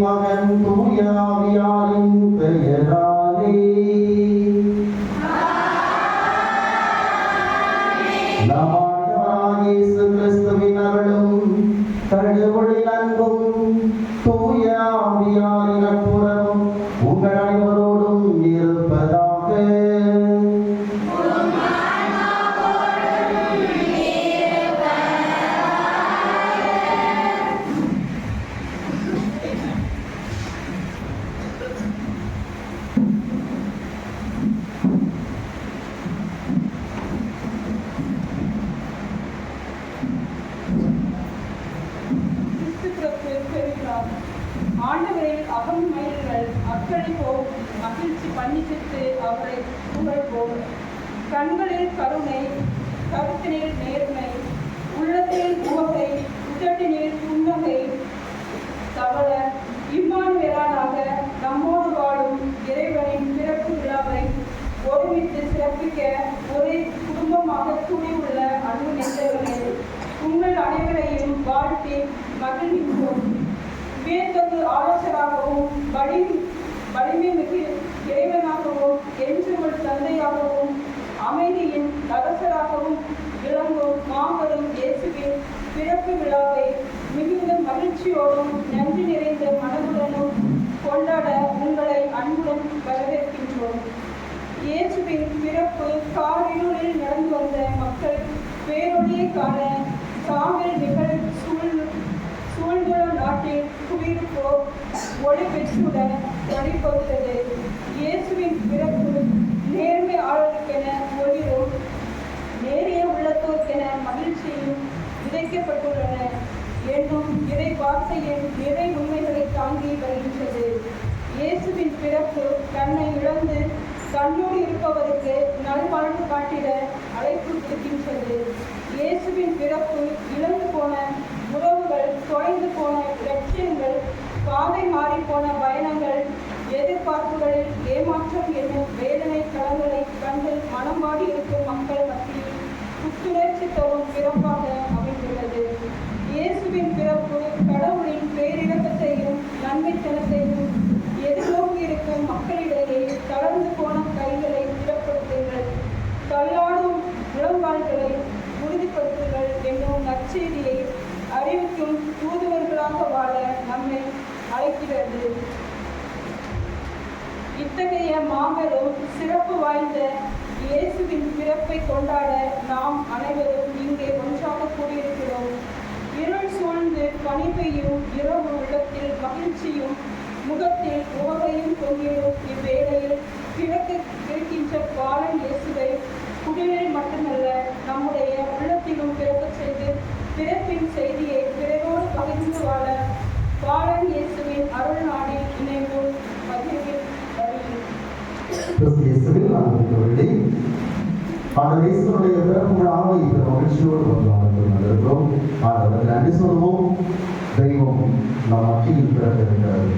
மகன் தூய ஆவியாரின் பெயராலே. நம் ஆண்டவராகிய இயேசு கிறிஸ்துவின் அருளும் கடவுளின் அன்பும் தூய ஆவியாரின் நட்புறவும் உங்கள் அனைவரோடும் இருப்பதாக. ஆண்டவரில் அகம் மயில்கள் அக்கறை போல் மகிழ்ச்சி பண்ணிச்சிட்டு அவரை புகழ்வோம். கண்களில் கருணை, கருத்தினில் நேர்மை, உள்ளத்தில் உவகை, உதட்டினில் புன்னகை தவள இம்மானுவேலாக நம்மோடு வாழும் இறைவனின் பிறப்பு விழாவை ஒருமித்து சிறப்பிக்க ஒரே குடும்பமாக கூடியுள்ள அன்பு நெஞ்சங்களே, உங்கள் அனைவரையும் வாழ்த்தி மகிழ்கின்றோம். வேந்தது ஆலோசகராகவும் வலிமை மிகு இறைவனாகவும் என்றும் தந்தையாகவும் அமைதியின் அரசராகவும் விளங்கும் மாபெரும் இயேசுவின் பிறப்பு விழாவை மிகுந்த மகிழ்ச்சியோடும் நன்றி நிறைந்த மனதுடனும் கொண்டாட உங்களை அன்புடன் வரவேற்கின்றோம். இயேசுவின் பிறப்பு காரிருளில் நடந்து வந்த மக்கள் பேரொழியை காண சாவில் நிகழ் சூழ்ந்துள்ள நாட்டில் குடியிருப்போர் ஒளி பெற்றுடன் வழிபடுத்தது. இயேசுவின் பிறப்பு நேர்மையாளருக்கென ஒளிரும், நேரிய உள்ளத்தோருக்கென மகிழ்ச்சியும் விதைக்கப்பட்டுள்ளன என்னும் இறை வார்த்தையின் நிறை உண்மைகளை தாங்கி வருகின்றது. இயேசுவின் பிறப்பு தன்னை இழந்து தன்னோடு இருப்பவருக்கு நல்வாழ்வு காட்டிட அழைப்பு விடுக்கின்றது. இயேசுவின் பிறப்பு இழந்து போன உறவுகள், தொலைந்து போன லட்சியங்கள், பாதை மாறிப்போன பயணங்கள், எதிர்பார்ப்புகளில் ஏமாற்றம் என்னும் வேதனை களங்களை கண்டு மனம் வாடி இருக்கும் மக்கள் மத்தியில் புத்துணர்ச்சி தரும் பிறப்பாக அமைந்துள்ளது. இயேசுவின் பிறப்பு கடவுளின் பேரிரக்கத்தையும் நன்மைத்தனத்தையும் எதிர்நோக்கி இருக்கும் மக்களிடையே தளர்ந்து போன கைகளை திடப்படுத்துங்கள், தள்ளாடும் முழங்கால்களை உறுதிப்படுத்துங்கள் என்னும் நற்செய்தியை அறிவிக்கும் தூதுவர்களாக வாழ நம்மை அழைக்கிறது. இத்தகைய மாபெரும் சிறப்பு வாய்ந்த இயேசுவின் பிறப்பை கொண்டாட நாம் அனைவரும் இங்கே ஒன்றாக கூடியிருக்கிறோம். இருள் சூழ்ந்து பனி பெய்யும் இரவு உள்ளத்தில் மகிழ்ச்சியும் முகத்தில் உவகையும் கொண்டிடும் இவ்வேளையில் கிழக்கு இருக்கின்ற பாலன் இயேசுவை குடிலில் மட்டுமல்ல நம்முடைய உள்ளத்திலும் பிறக்கச் செய்து பிறப்பின் செய்தியை பிறரோடு பகிர்ந்து வாழ பாலன் இயேசுவின் அருள் நாடில் இணைவோம் பகிர்வில் வருகிறேன். நன்றி சொல்வோம். தெய்வம் நம் மத்தியில் பிறந்திருக்கிறது.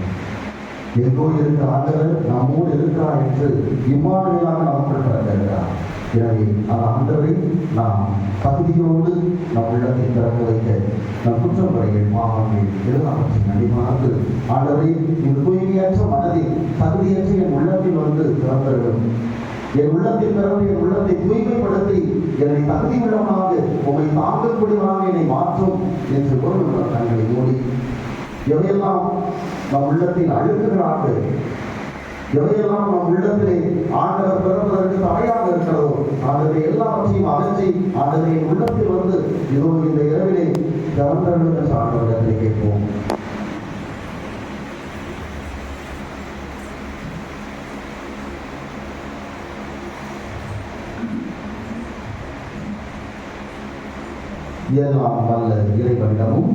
எங்கோ இருக்க ஆண்டவர் நம்மோடு இருக்கிறார் என்று இம்மானுவேலாக நமக்குள் பிறந்திருக்கிறார். எனவே அந்த ஆண்டவரை நாம் தகுதியோடு நம் உள்ளத்தை திறக்க வைக்க நம் குற்றப்படைகள் பாவங்கள் எல்லாவற்றையும் நடிமாறு ஆண்டவரை இந்த தூய்மையற்ற மனதில் தகுதியற்ற என் உள்ளத்தில் வந்து திறந்தரும். என் உள்ளத்தில் பிறகு என் உள்ளத்தை தூய்மைப்படுத்தி என்னை தகுதி உள்ளவனாக உங்களை தாங்கக்கூடியவனாக என்னை மாற்றும் என்று ஒருவர் தங்களை மூடி எவையெல்லாம் நம் உள்ளத்தில் அழுக்குகிறார்கள், எவையெல்லாம் நம் உள்ளத்திலே ஆண்டவர் பிறப்பதற்கு தடையாக இருக்கிறதோ ஆண்டவரை எல்லாவற்றையும் அகற்றி ஆண்டவரை உள்ளத்தில் வந்து இதோ இந்த இரவிலே கவர்ந்தர்கள் என்ற ஆண்டவரிடத்தை கேட்போம். எல்லாம் வல்ல இறைவனிடமும்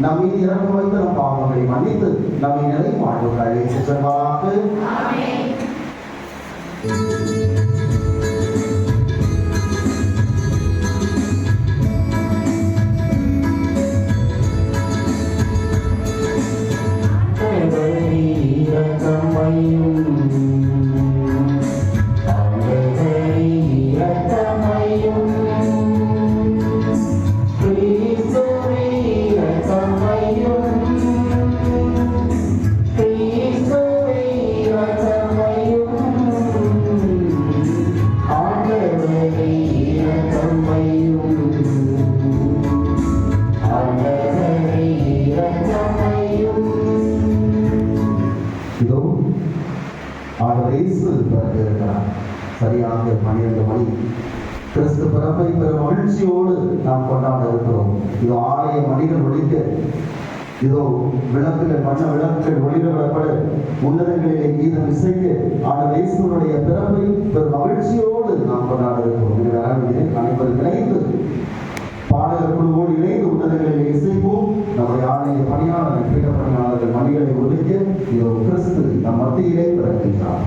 நம்மை இறக்க வைத்து நம் பாவங்களை மன்னித்து நம்மை நிலை வாழ்வுக்கு அழைத்து செல்வாராக. இதோ ஆண்டவர் இயேசு பிறந்திருக்கிறார். சரியாக 12 மணி கிறிஸ்து பிறப்பை பெரும் மகிழ்ச்சியோடு நாம் கொண்டாட இருக்கிறோம். இது ஆலய மணிகள் ஒழிக்க, இதோ விளக்குகள், வண்ண விளக்குகள் ஒளிரப்பட, உன்னதங்களிலே கீதம் இசைக்க ஆண்டவர் இயேசுவினுடைய பிறப்பை பெரும் மகிழ்ச்சியோடு நாம் கொண்டாட இருக்கிறோம். அனைவரும் இணைந்து பாடகர் குழுவோடு இணைந்து உன்னதங்களில் இசைப்போம். நம்முடைய ஆலய பணியாளர்கள், பீட பணியாளர்கள் மணிகளை ஒழிக்க இதோ கிறிஸ்து நம் மத்தியிலே பிறக்கின்றார்.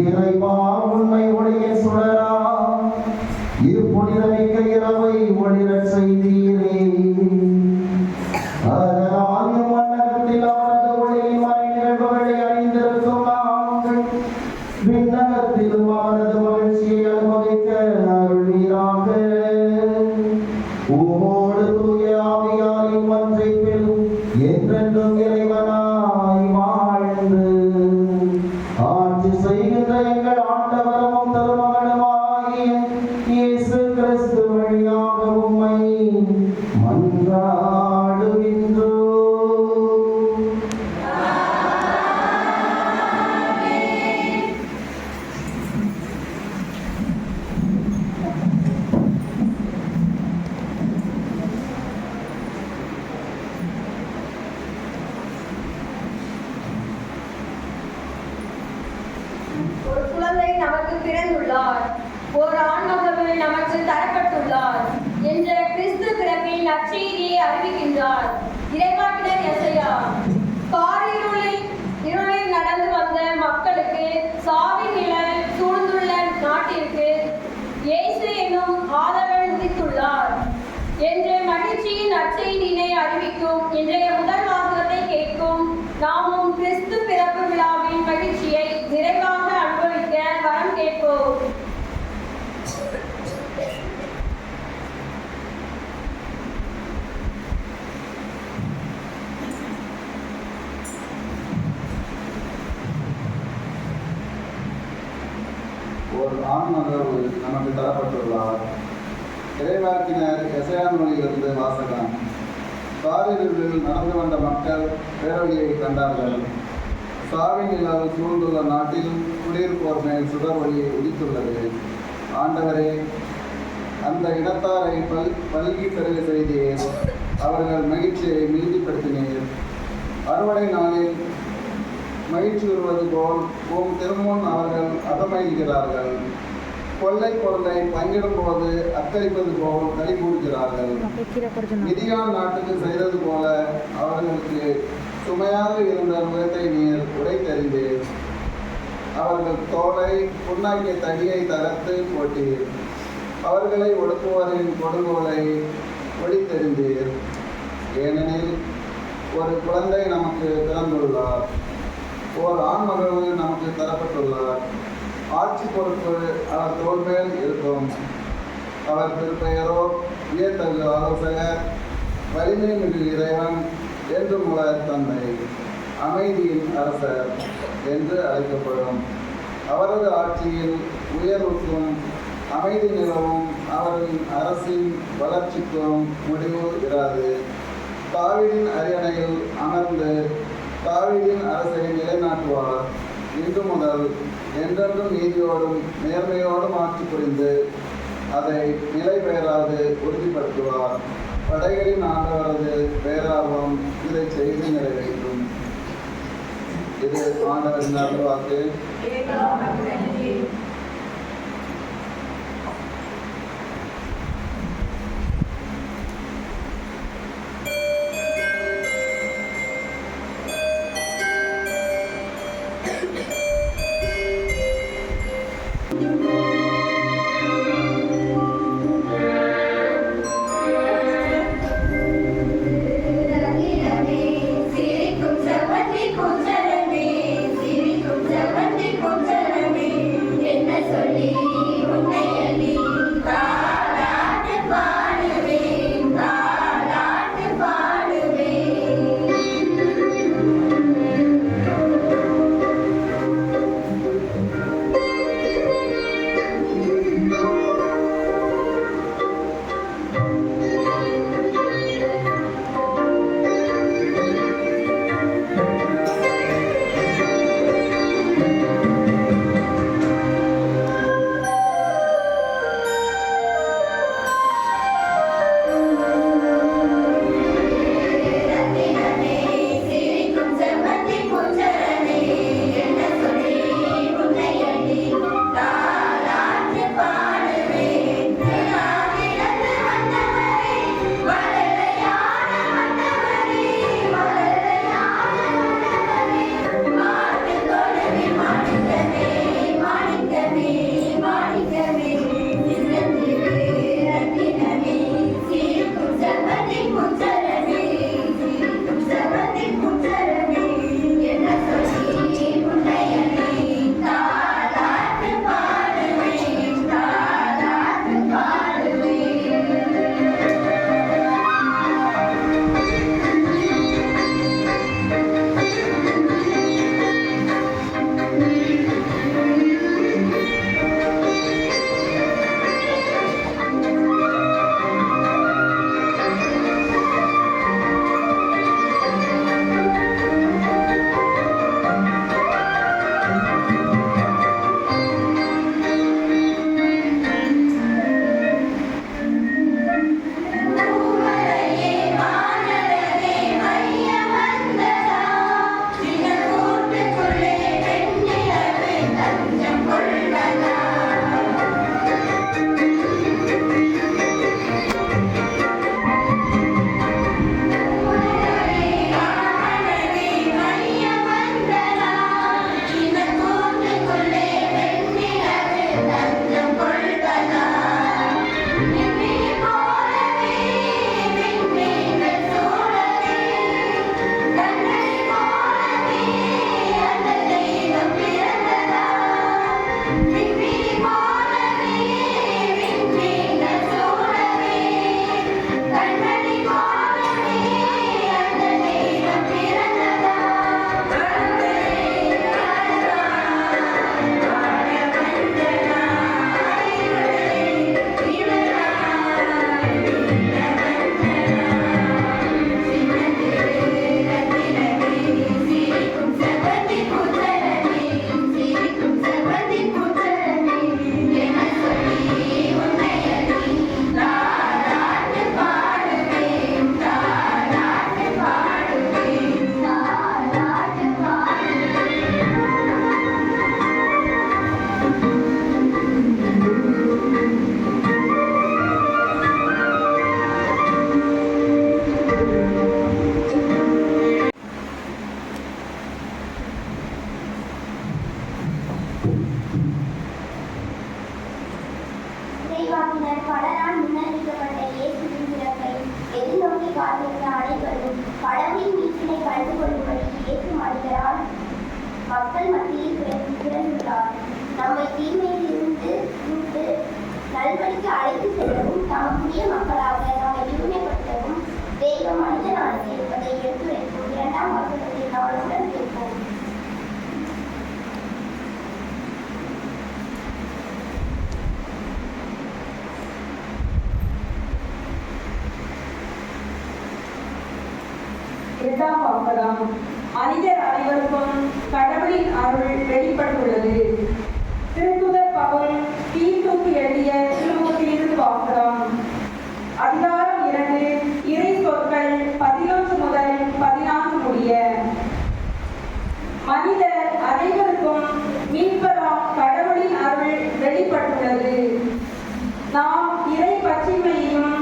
இறைவா உண்மை ஒளிய சுடரா இப்புனிதமிக்க இரவை ஒளிரச் செய்தீரே. அதனால் மன்னகத்தில் அவரது ஒளியின் மறை நிகழ்வுகளை அறிந்திருக்கும் நாங்கள் விண்ணகத்திலும் அவரது மகிழ்ச்சியை அனுபவிக்க அருள்வீராக. உமோடு தூய ஆவியாரின் ஒன்றைப்பில் என்றென்றும் இறைவனாய் வாழ்ந்து ஆட்சி செய்கின்ற எங்கள் ஆண்டவரும் திருமகனுமாகிய இயேசு கிறிஸ்து வழியாக உம்மை மன்றாடுகின்றோம். குழந்தை நமக்கு பிறந்துள்ளார், ஓர் ஆண்மகன் நமக்கு தரப்பட்டுள்ளார் என்ற கிறிஸ்து பிறப்பின் நற்செய்தியை அறிவிக்கின்றார் இறைவாக்கினர் எசையா. இருளில் நடந்து வந்த மக்களுக்கு, சாவின் நிழல் சூழ்ந்துள்ள நாட்டிற்கு இயேசு என்னும் ஆதவன் உதித்துள்ளார் என்ற மகிழ்ச்சியின் நற்செய்தியினை அறிவிக்கும் இன்றைய முதல் வாசகத்தை கேட்கும் நாமும் கிறிஸ்து பிறப்பு விழாவின் மகிழ்ச்சியை நிறைவாக அனுபவிக்க வரம் கேட்போம். ஒரு ஆண்மகவு நமக்கு தரப்பட்டுள்ளார். இறைவாக்கினர் எசையா நூலிலிருந்து வாசகம். காரிருளில் நடந்து வந்த மக்கள் பேரொழியை கண்டார்கள். சாவின் நிழல் சூழ்ந்துள்ள நாட்டில் குடியிருப்போர் மேல் சுடர் ஒளி உதித்துள்ளது. ஆண்டவரே, அந்த இனத்தாரை பல்கி பெருக செய்தீர், அவர்கள் மகிழ்ச்சியை மிகுதிப்படுத்தினீர். அறுவடை நாளில் மகிழ்ச்சி வருவது போல் திருமுன் அவர்கள் அதமகிழ்கிறார்கள். கொள்ளை பொருளை பங்கிடும் போது அக்கறிப்பது போல் களி கூறுகிறார்கள். மிதியான் நாட்டுக்கு செய்தது போல அவர்களுக்கு சுமையாக இருந்த முகத்தை நீர் உடைத்தெறிந்தீர். அவர்கள் தோலை புண்ணாக்கிய தடியை தகர்த்து போட்டீர். அவர்களை ஒடுக்குவரின் கொடுங்கோலை ஒடித்தெறிந்தீர். ஏனெனில் ஒரு குழந்தை நமக்கு பிறந்துள்ளார், ஓர் ஆண்மகவு நமக்கு தரப்பட்டுள்ளார். ஆட்சி பொறுப்பு அவர் தோல் மேல் இருக்கும். அவர் திருப்பெயரோ வியத்தகு ஆலோசகர், வலிமை மிகு இறைவன், என்று உள்ள தந்தை, அமைதியின் அரசர் என்று அழைக்கப்படும். அவரது ஆட்சியில் உயர்வுக்கும் அமைதி நிலவும், அவரின் அரசின் வளர்ச்சிக்கும் முடிவு இராது. தாவீதின் அரியணையில் அமர்ந்து தாவீதின் அரசை நிலைநாட்டுவார். இன்று முதல் என்றென்றும் நீதியோடும் நேர்மையோடும் ஆட்சி புரிந்து அதை நிலை பெயராது உறுதிப்படுத்துவார். படைகளின் ஆண்டவரது பேரார்வம் இதை செய்து நிறைவேற்றும். இது ஆண்டவரின் அருள்வாக்கு. என் பிறந்துள்ளார். நம்மை தீமையில் இருந்து மீட்டு நல்வழிக்கு அழைத்து செல்லவும் தமக்குரிய மக்களாக நம்மை தூய்மைப்படுத்தவும் தெய்வம் மனிதனானது என்பதை எடுத்துரைக்கும் இரண்டாம் வசனத்தை கவனமுடன் கேட்போம். இரண்டாம் வாசகம். மனிதர் அனைவருக்கும் கடவுளின் அருள் வெளிப்பட்டுள்ளது. திருத்துதர் பவுல் தீத்துக்கு எழுதிய திருமுகத்திலிருந்து வாசகம். அதிகாரம் 2, இறை சொற்கள் 11 முதல் 14 முடிய. மனிதர் அனைவருக்கும் மீட்பராம் கடவுளின் அருள் வெளிப்பட்டுள்ளது. நாம் இறை பற்றிமையையும்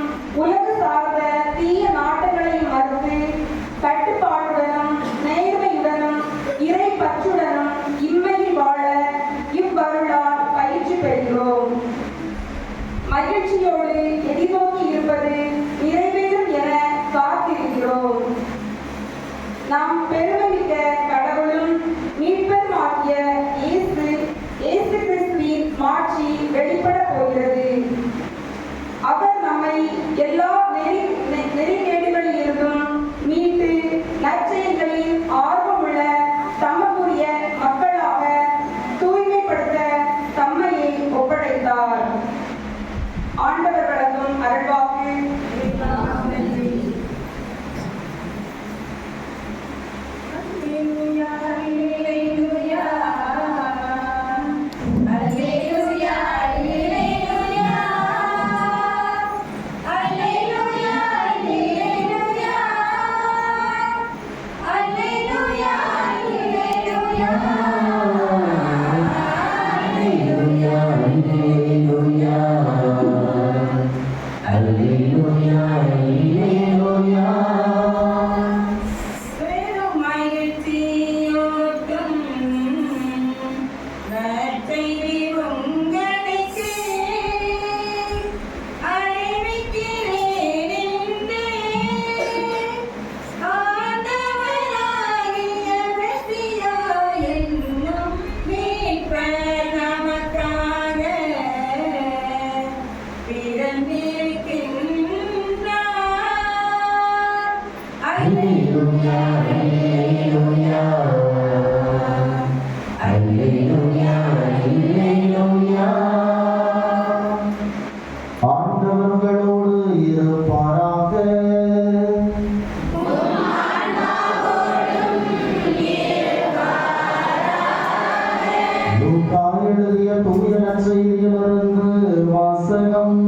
உலக சார்ந்த தீய நாட்டங்களையும் மறுத்து கட்டுப்பாடுடனும் நேர்மையுடனும் இறை பற்றுடனும் இம்மையில் வாழ இவ்வருளால் பயிற்சி பெறுகிறோம். மகிழ்ச்சியோடு எதிர்நோக்கி இருப்பது நிறைவேறும் என காத்திருக்கிறோம். நாம் பெருமைமிக்க கடவுளும் மீட்பருமாகிய இயேசு கிறிஸ்துவின் மாட்சி வெளிப்பட போகிறது. அவர் நம்மை எல்லா நெறிகேடுகளில் இருந்தும் மீட்டு நற்செயல்களில் ஆர்வமுள்ள தமக்குரிய மக்களாக தூய்மைப்படுத்த தம்மையை ஒப்படைத்தார். ஆண்டவர் வழங்கும் அருள்வாக்கு. ஆண்டவர்களோடு இருப்பாராக. லூக்கா எழுதிய தூய நற்செய்தியிலிருந்து வாசகம்.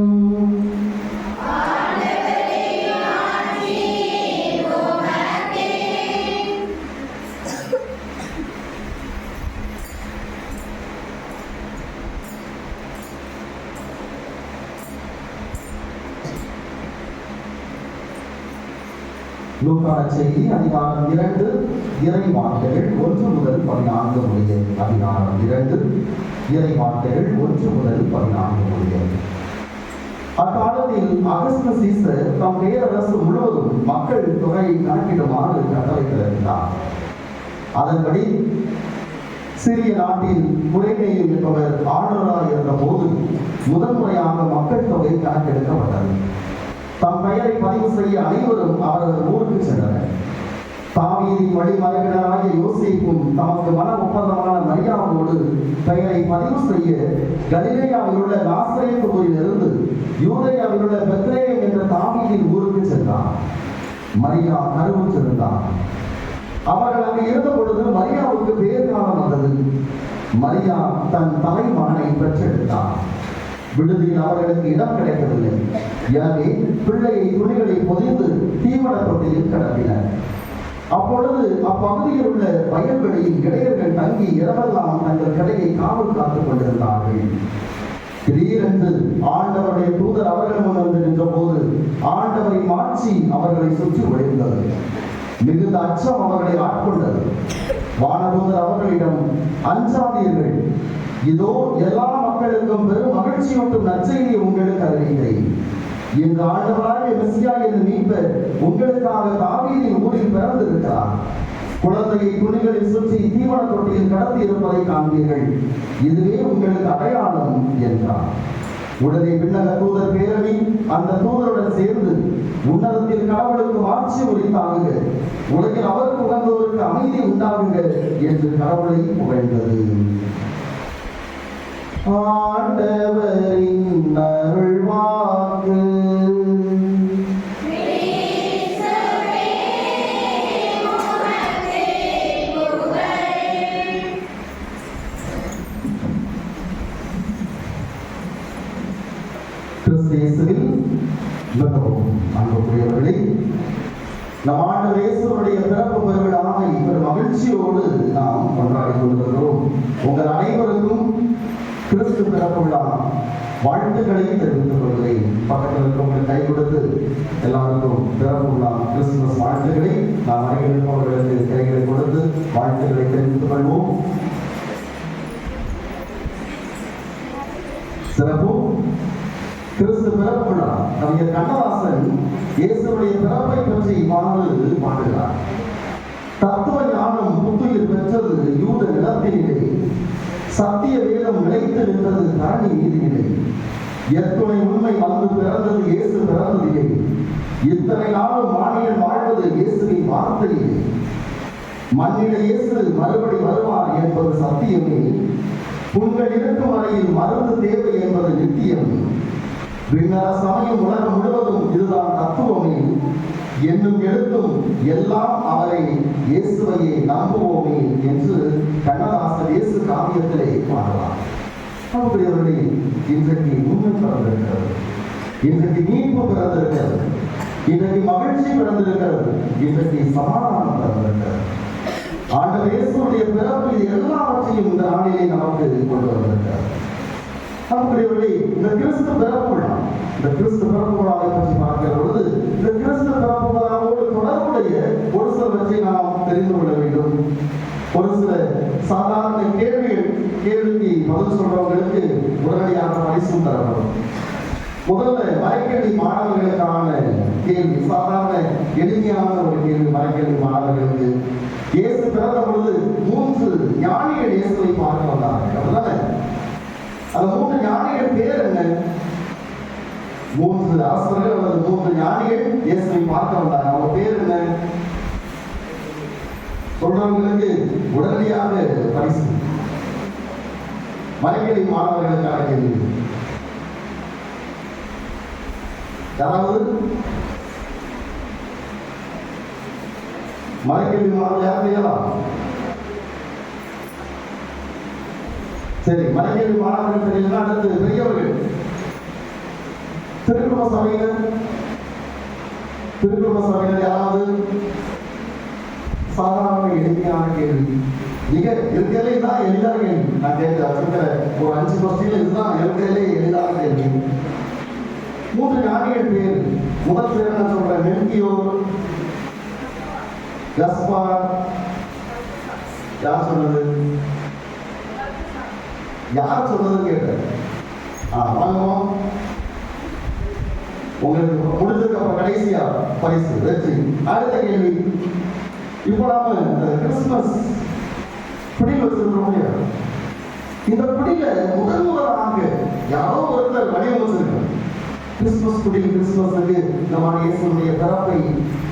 லூக்கா செய்தி அதிகாரம் 2 இறை வார்த்தைகள் 1 முதல் 14 முடிய. அதிகாரம் 2 இறை வார்த்தைகள் 1 முதல் 14 முடிய. அக்காலத்தில் அகஸ்து சீசர் தம் பேரரசு முழுவதும் மக்கள் தொகையை கணக்கிடுமாறு கட்டளை பிறப்பித்தார். அதன்படி சிறிய நாட்டில் குறைநேயு என்பவர் ஆளுநராக இருந்த போது முதன்முறையாக மக்கள் தொகை கணக்கெடுக்கப்பட்டது. தம் பெயரை பதிவு செய்ய அனைவரும் அவரது ஊருக்கு சென்றனர். தாவீதின் வழிமரபினராகிய யோசேப்பும் தமக்கு மன ஒப்பந்தமான மரியாவோடு பெயரை பதிவு செய்ய கலிலேயாவில் உள்ள நாசரேத்து ஊரிலிருந்து யூதேயாவில் உள்ள பெத்லேயம் என்ற தாவீதின் ஊருக்கு சென்றார். மரியா கருவுற்றிருந்தார். அவர்கள் அங்கு இருந்த பொழுது மரியாவுக்கு பேர் காலம் வந்தது. மரியா தன் தலைமகனை பெற்றெடுத்தார். விடுதியில் அவர்களுக்கு இடம் கிடைக்கவில்லை. எனவே பிள்ளையை துணிகளை பொதிந்து தீவன தொட்டியில் கிடத்தினர். அப்பொழுது அப்பகுதியில் உள்ள வயல்வெளியில் இடையர்கள் தங்கி இரவெல்லாம் தங்கள் கடையை காவல் காத்துக் கொண்டிருந்தார்கள். திடீரென்று ஆண்டவருடைய தூதர் அவர்கள் முன் வந்து நின்ற போது ஆண்டவரின் மாட்சி அவர்களை சுற்றி ஒளிர்ந்தது. மிகுந்த அச்சம் அவர்களை ஆட்கொண்டது. வானதூதர் அவர்களிடம், அஞ்சாதீர்கள், இதோ எல்லா மக்களுக்கும் பெரும் மகிழ்ச்சியூட்டும் நற்செய்தியை உங்களுக்கு அறிவிக்கிறேன். இன்று ஆண்டவராகிய மெசியா என்று மீட்பர் உங்களுக்காக தாவீதின் ஊரில் பிறந்திருக்கிறார். குழந்தையை துணிகளில் சுற்றி தீவன தொட்டியில் கடத்தி இருப்பதை காண்பீர்கள். இதுவே உங்களுக்கு அடையாளம் என்றார். உடனே விண்ணக தூதர் பேரணி அந்த தூதருடன் சேர்ந்து உன்னதத்தில் கடவுளுக்கு மாட்சி உரித்தாகுக, உலகில் அவருக்கு உகந்தோருக்கு அமைதி உண்டாகுக என்று கடவுளை புகழ்ந்தது. ஆண்டவரின் அருள்வாக்கு. கிறிஸ்துவில் மிகவும் அன்புக்குரியவர்களே, நம் ஆண்டவர் இயேசுவுடைய பிறப்பு பெருவிழாவை ஒரு மகிழ்ச்சியோடு நாம் கொண்டாடி கொண்டிருக்கிறோம். உங்கள் அனைவருக்கும் கிறிஸ்து பிறப்பு விழா வாழ்த்துக்களை தெரிவித்துக் கொள்கிறேன். பக்கத்தில் இருக்கிறவங்களுக்கு கை கொடுத்து எல்லாருக்கும் பிறப்பு விழா கிறிஸ்துமஸ் வாழ்த்துக்களை நாம் அனைவருக்கும் அவர்களுக்கு கைகளை கொடுத்து வாழ்த்துக்களை தெரிவித்துக் கொள்வோம். சிறப்பு கிறிஸ்து பிறப்பு விழா. கவிஞர் கண்ணதாசன் இயேசுடைய பிறப்பை பற்றி இவ்வாறு பாடுகிறார். தத்துவ ஞானம் புத்துயிர் பெற்றது யூத நிலத்தினிலே, சத்திய வேதம் நிலைத்து நின்றது தரணி நீதியிலே, எத்துணை உண்மை வந்து பிறந்தது இயேசு பிறந்ததிலே, இத்தனை நாளும் மானிடன் வாழ்வது இயேசுவின் வார்த்தையிலே, மண்ணிட இயேசு மறுபடி வருவார் என்பது சத்தியமே, புண்கள் இருக்கும் வரையில் மருந்து தேவை என்பது நித்தியம், விண்ணர சமயம் உலகம் முழுவதும் இதுதான் தத்துவமே, என்னும் எழுத்தும் எல்லாம் அவரை இயேசுவையே நம்புவோமே என்று கண்ணதாசன் இயேசு காவியத்திலே பாடலாம். நம்முடையவர்களே, இன்றைக்கு உண்மை பிறந்திருக்கிறது, இன்றைக்கு மீட்பு பிறந்திருக்கிறது, இன்றைக்கு மகிழ்ச்சி பிறந்திருக்கிறது, இன்றைக்கு சமாதானம் பிறந்திருக்கிறது. ஆண்டவர் இயேசுடைய பிறப்பு இது எல்லாவற்றையும் இந்த நாளிலே நமக்கு கொண்டு வந்திருக்கிறது. நம்முடையவர்களே, இந்த கிறிஸ்து பிறப்பு விழா, இந்த கிறிஸ்து பிறப்பு விழாவை பற்றி பார்க்கிற பொழுது இந்த கிறிஸ்து பிறப்பு விழாவோடு தொடர்புடைய ஒரு சிலவற்றை நாம் தெரிந்து கொள்ள வேண்டும். ஒரு சில சாதாரண கேள்விக்கு பதில் சொல்றவங்களுக்கு உடனடியாக பரிசும் தரப்படும். முதல்ல மறைக்கல்வி மாணவர்களுக்கான கேள்வி, சாதாரண எளிமையான ஒரு கேள்வி. மறைக்கல்வி மாணவர்களுக்கு இயேசு பிறந்த பொழுது 3 ஞானிகள் இயேசுவை பார்க்க வந்தார்கள், அப்படிதானே? அந்த 3 ஞானிகள் பேர் என்ன? 3 அரசர்கள் அல்லது 3 ஞானிகள் இயேசுவை பார்க்க வந்தாங்க. அவங்க பேர் என்ன? சொல்றவங்களுக்கு உடனடியாக பரிசு. மறைக்கல்வி மாணவர்களுக்கான கேள்வி. யாராவது மறைக்கல்வி மாணவர் யார் செய்யலாம்? சரி, மறைக்கல்வி மாணவர்கள் தெரியலன்னா அடுத்து பெரியவர்கள். திருக்குடும்ப சபையினர் யாராவது? சாதாரண எளிமையான கேள்வி. மிக இருக்கிறதே தான் எளிதான கேள்வி. நான் கேட்கிற ஒரு 5 கொஸ்டின்ல இதுதான் இருக்கிறதே எளிதான கேள்வி. 3 ஞானிகள் பேர். முதல் பேர் என்ன சொல்றேன்? Melchior, Gaspar. யார் சொன்னது? யார் சொன்னது கேட்டேன். வாங்குவோம். உங்களுக்கு முடிஞ்சதுக்கு அப்புறம் கடைசியா பரிசு வெற்றி. அடுத்த கேள்வி. இப்போ நாம கிறிஸ்துமஸ் பிடியில் வச்சிருக்கிறோம் இல்லையா? இந்த பிடியில முதலாக யாரோ ஒருத்தர் வடிவமைச்சிருக்காங்க. கிறிஸ்துமஸ் குடியில் கிறிஸ்துமஸுக்கு இந்த மாதிரி இயேசுடைய பிறப்பை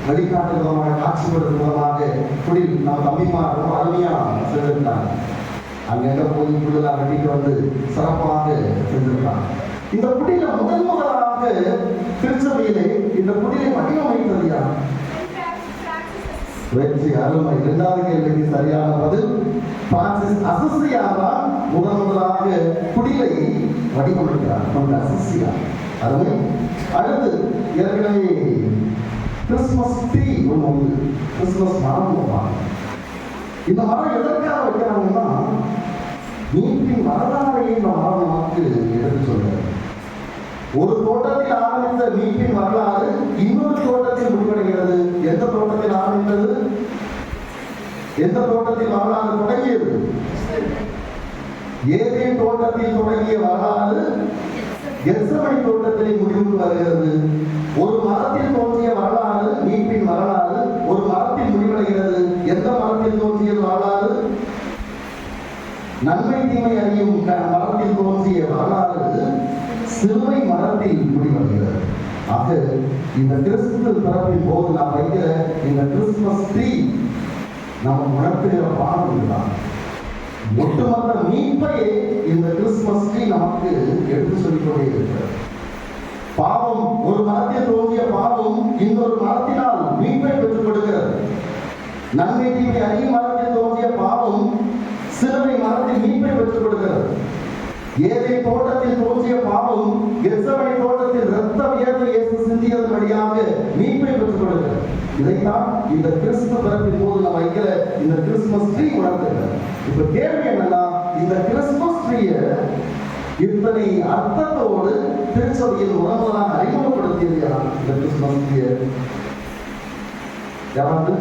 வழிகாட்டு விதமாக, காட்சிப்படுத்தும் விதமாக குடியில் நம்ம தம்பிமார் ரொம்ப அருமையா செஞ்சிருக்காங்க. அங்கங்க போய் புள்ளலாம் கட்டிட்டு வந்து சிறப்பாக செஞ்சிருக்காங்க. இந்த குடியில முதலாக திருச்சபையிலே இந்த குடியை வடிவமைத்தது யார்? வெற்றி, அருமை. 2வது கேள்விக்கு சரியான பதில் பிரான்சிஸ் அசிசியார் தான் முதலாக குடிலை வடிவமைக்கிறார். அசிசியா, அருமை. அடுத்து ஏற்கனவே கிறிஸ்துமஸ் ட்ரீ ஒன்று உண்டு, கிறிஸ்துமஸ் மரம் வைப்பாங்க. இந்த மரம் எதற்காக வைக்கிறாங்கன்னா மீட்பின் வரலாறையை இந்த மரம் நமக்கு எடுத்து சொல்றாரு. ஒரு தோட்டத்தில் ஆரம்பித்த மீட்பின் வரலாறு இன்னொரு தோட்டத்தில் முடிவடைகிறது. எந்த தோட்டத்தில் ஆரம்பித்தது? எந்த தோட்டத்தில் வரலாறு தொடங்கியது? ஏதேன் தோட்டத்தில் தொடங்கிய வரலாறு கெத்செமனே தோட்டத்திலே முடிவுக்கு வருகிறது. ஒரு மரத்தில் தோன்றிய வரலாறு மீட்பின் வரலாறு ஒரு மரத்தில் முடிவடைகிறது. எந்த மரத்தில் நன்மை தீமை அறியும் மரத்தில் தோன்றிய வரலாறு சிலுவை மரத்தில் முடிவடைகிறது. ஆக இந்த கிறிஸ்து பிறப்பின் போது நாம் வைக்கிற இந்த கிறிஸ்துமஸ் ட்ரீ நம்ம உணர்த்துகிற பாடம் இதுதான். ஒட்டுமொத்த மீட்பையே இந்த கிறிஸ்துமஸ் ட்ரீ நமக்கு எடுத்து சொல்லிக்கொண்டே இருக்கிறது. பாவம், ஒரு மரத்தில் தோன்றிய பாவம் இன்னொரு மரத்தினால் மீட்பை பெற்றுக் கொடுக்கிறது. நன்மை தீமை அறியும் மரத்தில் தோன்றிய பாவம் சிலுவை மரத்தில் மீட்பை பெற்றுக் கொடுக்கிறது. ஏதேன் தோட்டத்தில் தோன்றிய பாவம் கெத்செமனே தோட்டத்தில் இரத்த வியர்வை இயேசு சிந்தியதன் வழியாக மீட்பை பெற்றுக் கொடுக்கிறது. இதைத்தான் இந்த கிறிஸ்து பிறப்பின் போது நாம் வைக்கிற இந்த கிறிஸ்துமஸ் ட்ரீ உணர்த்துகிறது. இப்ப கேள்வி என்னன்னா, இந்த கிறிஸ்துமஸ் ட்ரீய இத்தனை அர்த்தத்தோடு திருச்சபையில் உணர்வுதான் அறிமுகப்படுத்தியது யார்? இந்த கிறிஸ்துமஸ் ட்ரீய யாராவது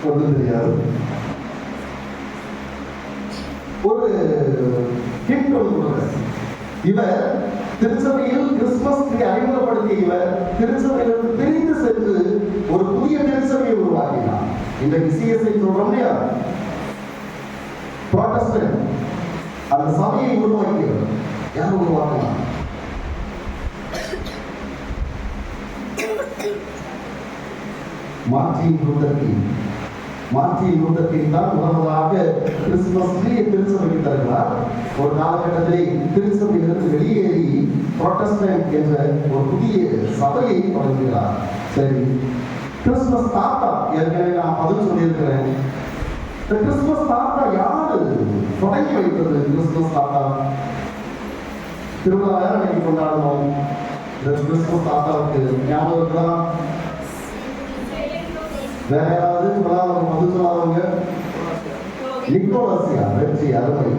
ஒன்றும் தெரியாது. ஒரு ஹிண்ட் ஒன்று கொடுக்கிறேன். இவர் திருச்சபையில் கிறிஸ்துமஸ் ட்ரீ அறிமுகப்படுத்திய இவர் திருச்சபையிலிருந்து பிரிந்து சென்று ஒரு புதிய திருச்சபையை உருவாக்கினார். இன்றைக்கு சிஎஸ்ஐ சொல்றோம் இல்லையா, புராட்டஸ்டன்ட், அந்த சபையை உருவாக்கியவர் யார் உருவாக்கினார்? மார்ட்டின் லூதர் கிங் தான் முதலாக கிறிஸ்துமஸ் ட்ரீயை திருச்சபைக்கு தருகிறார். ஒரு காலகட்டத்திலே திருச்சபையிலிருந்து வெளியேறி புராட்டஸ்டன்ட் என்ற ஒரு புதிய சபையை தொடங்குகிறார். சரி, கிறிஸ்துமஸ் தாத்தா ஏற்கனவே நான் பதில் சொல்லியிருக்கிறேன். இந்த கிறிஸ்துமஸ் தாத்தா யாரு தொடங்கி வைத்தது? கிறிஸ்துமஸ் தாத்தா திருவிழா வேற அன்னைக்கு கொண்டாடணும். இந்த கிறிஸ்துமஸ் தாத்தாவுக்கு ஞாபகம் தான் வேற யாராவது சொல்லாதவங்க பதில் சொல்லாதவங்க? நிக்கோலசியா. வெற்றி, அருமை.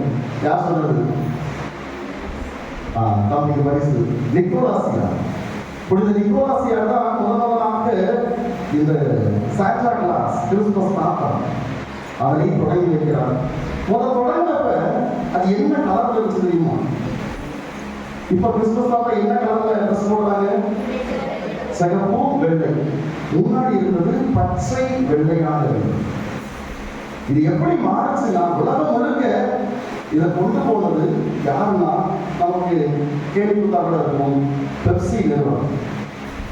யார் சொன்னது? தம்பிக்கு பரிசு நிக்கோலாசியா. புனித நிக்கோலாசியா தான் முதலாவதாக இந்த சாண்டா கிளாஸ் கிறிஸ்துமஸ் தாத்தா அதனை தொடங்கி வைக்கிறார். தொடங்கினப்ப அது என்ன கலர்ல வச்சு தெரியுமா? இப்ப கிறிஸ்துமஸ் தாத்தா என்ன கலர்ல ட்ரெஸ் போடுறாங்க? சிகப்பு, வெள்ளை. முன்னாடி இருந்தது பச்சை வெள்ளையாக இருந்தது. இது எப்படி மாறுச்சுன்னா, உலகம் முழுக்க இதை கொண்டு போனது யாருன்னா, நமக்கு கேள்விப்பட்டாக இருக்கும் பெப்சி நிறுவனம்.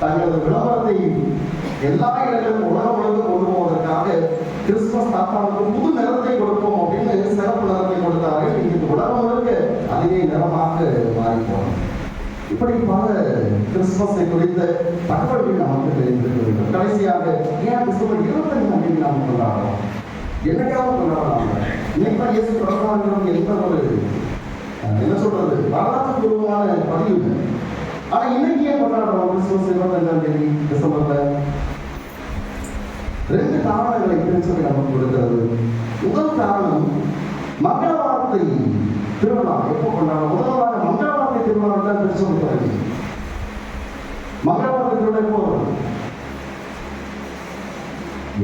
தங்களது விளம்பரத்தை எல்லா இடங்களுக்கும் உலகம் முழுக்க கொண்டு போவதற்காக கிறிஸ்துமஸ் தாத்தாவுக்கு புது நிறத்தை கொடுப்போம் அப்படின்னு சிறப்பு நிறத்தை கொடுத்தார்கள். இன்னைக்கு உலகம் முழுக்க அதே நிறமாக மாறி போனோம். இப்படி பல கிறிஸ்துமஸை குறித்த தகவல்கள் நமக்கு தெரிந்திருக்க வேண்டும். கடைசியாக ஏன் டிசம்பர் 25 நாம் கொண்டாடுறோம்? என்னைக்காவது கொண்டாடலாம். இன்னைக்கு இயேசு பிறந்தாங்கிறது எந்த ஒரு என்ன சொல்றது வரலாற்று பூர்வமான பதிவு. ஆனா இன்னைக்கு ஏன் கொண்டாடுறோம் கிறிஸ்துமஸ் 25 டிசம்பர்ல? 2 காரணங்களை திருச்சபை நமக்கு கொடுக்கிறது. முதல் காரணம், மங்களவார்த்தை திருவிழா எப்போ கொண்டாடுறோம்? முதலாக மங்களவார்த்தை திருவிழா தான் திருச்சபை தொடங்கி. மங்களவார்த்தை திருவிழா எப்போ வரும்?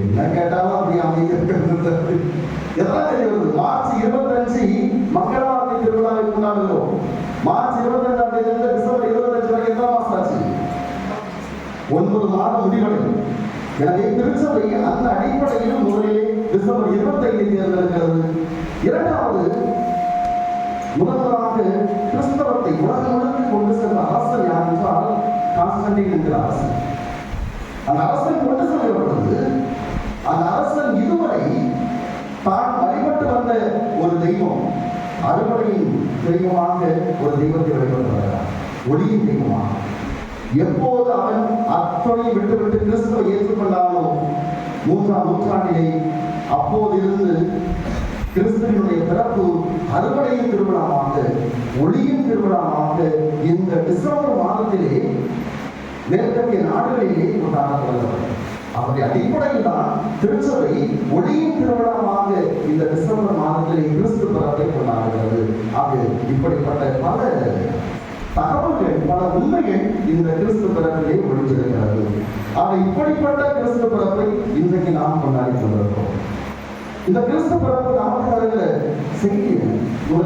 என்ன கேட்டாலும் அப்படி அமைக்கிறது எல்லாம் தெரியுது. மார்ச் 25 மங்களவார்த்தை திருவிழாவை கொண்டாடுகிறோம். மார்ச் 25ஆம் தேதியிலிருந்து டிசம்பர் 25 வரை எத்தனை மாசம் ஆச்சு? 9 மாதம் முடிவடையும். எனவே திருச்சபை அந்த அடிப்படையில் முதலிலே டிசம்பர் 25 தேர்ந்தெடுக்கிறது. இரண்டாவது, முதலாக கிறிஸ்தவத்தை உலகம் முழுக்க கொண்டு சென்ற அரசர் யார் என்றால் கான்ஸ்டன்டைன் என்கிற அரசன். அந்த அரசன் கொண்டு செல்லப்படுவது, அந்த அரசன் இதுவரை தான் வழிபட்டு வந்த ஒரு தெய்வம், அறுவடையின் தெய்வமாக ஒரு தெய்வத்தை வழிபட்டு வருகிறார், ஒளியின் தெய்வமாக. எப்போது அவன் அத்தனை விட்டுவிட்டு கிறிஸ்துவை ஏற்றுக்கொண்டானோ 3ஆம் நூற்றாண்டிலே, அப்போதிருந்து கிறிஸ்துவினுடைய பிறப்பு அறுவடையின் திருவிழாவாக, ஒளியின் திருவிழாவாக இந்த டிசம்பர் மாதத்திலே மேற்கத்திய நாடுகளிலே கொண்டாடப்படுகிறது. அவருடைய அடிப்படையில் தான் திருச்சபை ஒளியின் திருவிழாவாக இந்த டிசம்பர் மாதத்திலே கிறிஸ்து பிறப்பை கொண்டாடுகிறது. ஆக இப்படிப்பட்ட பல தகவல்கள், பல உண்மைகள் இந்த கிறிஸ்து பிறப்பிலே ஒளிந்திருக்கிறது. ஆக இப்படிப்பட்ட கிறிஸ்து பிறப்பை இன்றைக்கு நாம் கொண்டாடி கொண்டிருக்கிறோம். இந்த கிறிஸ்து பிறப்பு நமக்கு வருகிற செய்தி,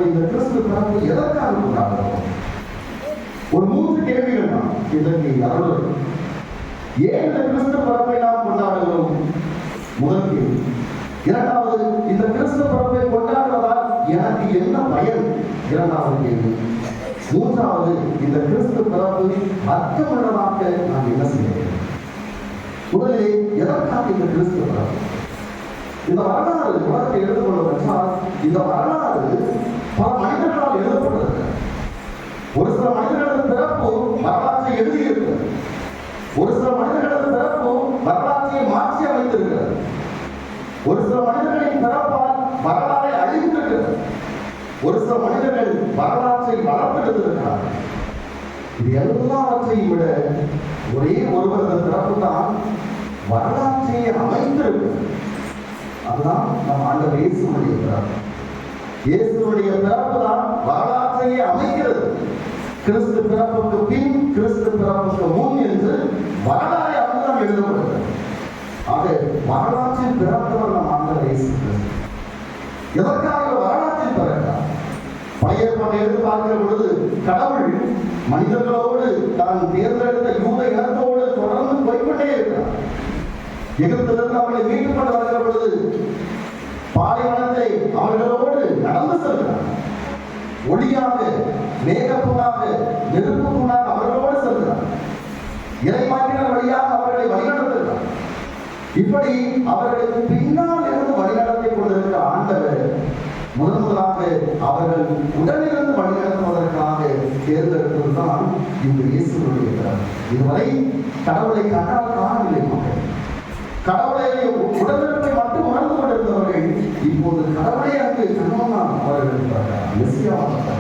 இந்த கிறிஸ்து பிறப்பு எதற்காக கொண்டாடுகிறோம்? ஒரு 3 கேள்விகள் தான் இதற்கு அருள். ஏன் இந்த கிறிஸ்து பிறப்பை நாம் கொண்டாடுகிறோம்? முதல் கேள்வி. இரண்டாவது, இந்த இந்த கிறிஸ்து பிறப்பை கொண்டாடுவதால் எனக்கு என்ன பயன்? இரண்டாவது கேள்வி. மூன்றாவது, இந்த கிறிஸ்து பிறப்பு அர்த்தமுள்ளதாக நான் என்ன செய்கிறேன்? முதலிலே, எதற்காக இந்த கிறிஸ்து பிறப்பு? இந்த வரலாறு உலகத்தை எடுத்துக்கொள்ளும் என்றால், இந்த வரலாறு பல மனிதர்களால் எழுதப்பட்டிருக்கிறது. ஒரு சில மனிதர்களது பிறப்பு வரலாற்றை எழுதியிருக்கிறது. ஒரு சில மனிதர்களது பிறப்பு வரலாற்றை மாற்றி அமைத்திருக்கிறது. ஒரு சில மனிதர்களின் பிறப்பால் வரலாறை அழிந்திருக்கிறது. ஒரு சில மனிதர்கள் வரலாற்றை வளர்த்தெடுத்திருக்கிறார்கள். இது எல்லாவற்றையும் விட ஒரே ஒருவரது பிறப்பு தான் வரலாற்றை அமைந்திருக்கிறது. அதுதான் நம் ஆண்டவர் இயேசுவுடைய பிறப்பு. இயேசுவுடைய பிறப்பு தான் வரலாற்றையே அமைக்கிறது. கிறிஸ்து பிறப்புக்கு பின், கிறிஸ்து பிறப்புக்கு முன் என்று வரலாறை அப்படிதான் எழுதப்படுகிறது. ஆக வரலாற்றில் பிறந்தவர் நம் ஆண்டவர் இயேசு கிறிஸ்து. எதற்காக வரலாற்றில் பிறந்தார்? பழைய ஏற்பாட்டை எடுத்து பார்க்கிற பொழுது கடவுள் மனிதர்களோடு தான் தேர்ந்தெடுத்த யூத இனத்தோடு தொடர்ந்து போய்கொண்டே இருக்கிறார். எகிப்திலிருந்து அவர்களை மீட்டுக் கொண்டு வருகிற பொழுது பாலைவனத்தை அவர்களோடு நடந்து செல்கிறார். ஒளியாக, மேகத்தூணாக, நெருப்பு தூணாக அவர்களோடு செல்கிறார். இறைவாக்கினர் வழியாக அவர்களை வழிநடத்துகிறார். இப்படி அவர்களுக்கு பின்னால் இருந்து வழிநடத்திக் கொண்டிருக்கிற ஆண்டவர் முதலாக அவர்கள் உடனிருந்து வழிநடத்துவதற்காக தேர்ந்தெடுத்ததுதான் இந்த இயேசுவுடைய பிறப்பு. இதுவரை கடவுளை கண்டால் காணவில்லை மக்கள். கடவுளை உடனிருப்பை மட்டும் உணர்ந்து கொண்டிருந்தவர்கள் இப்போது கடவுளை அங்கு கண்ணோனால் அவர்கள் மெசியாவாக.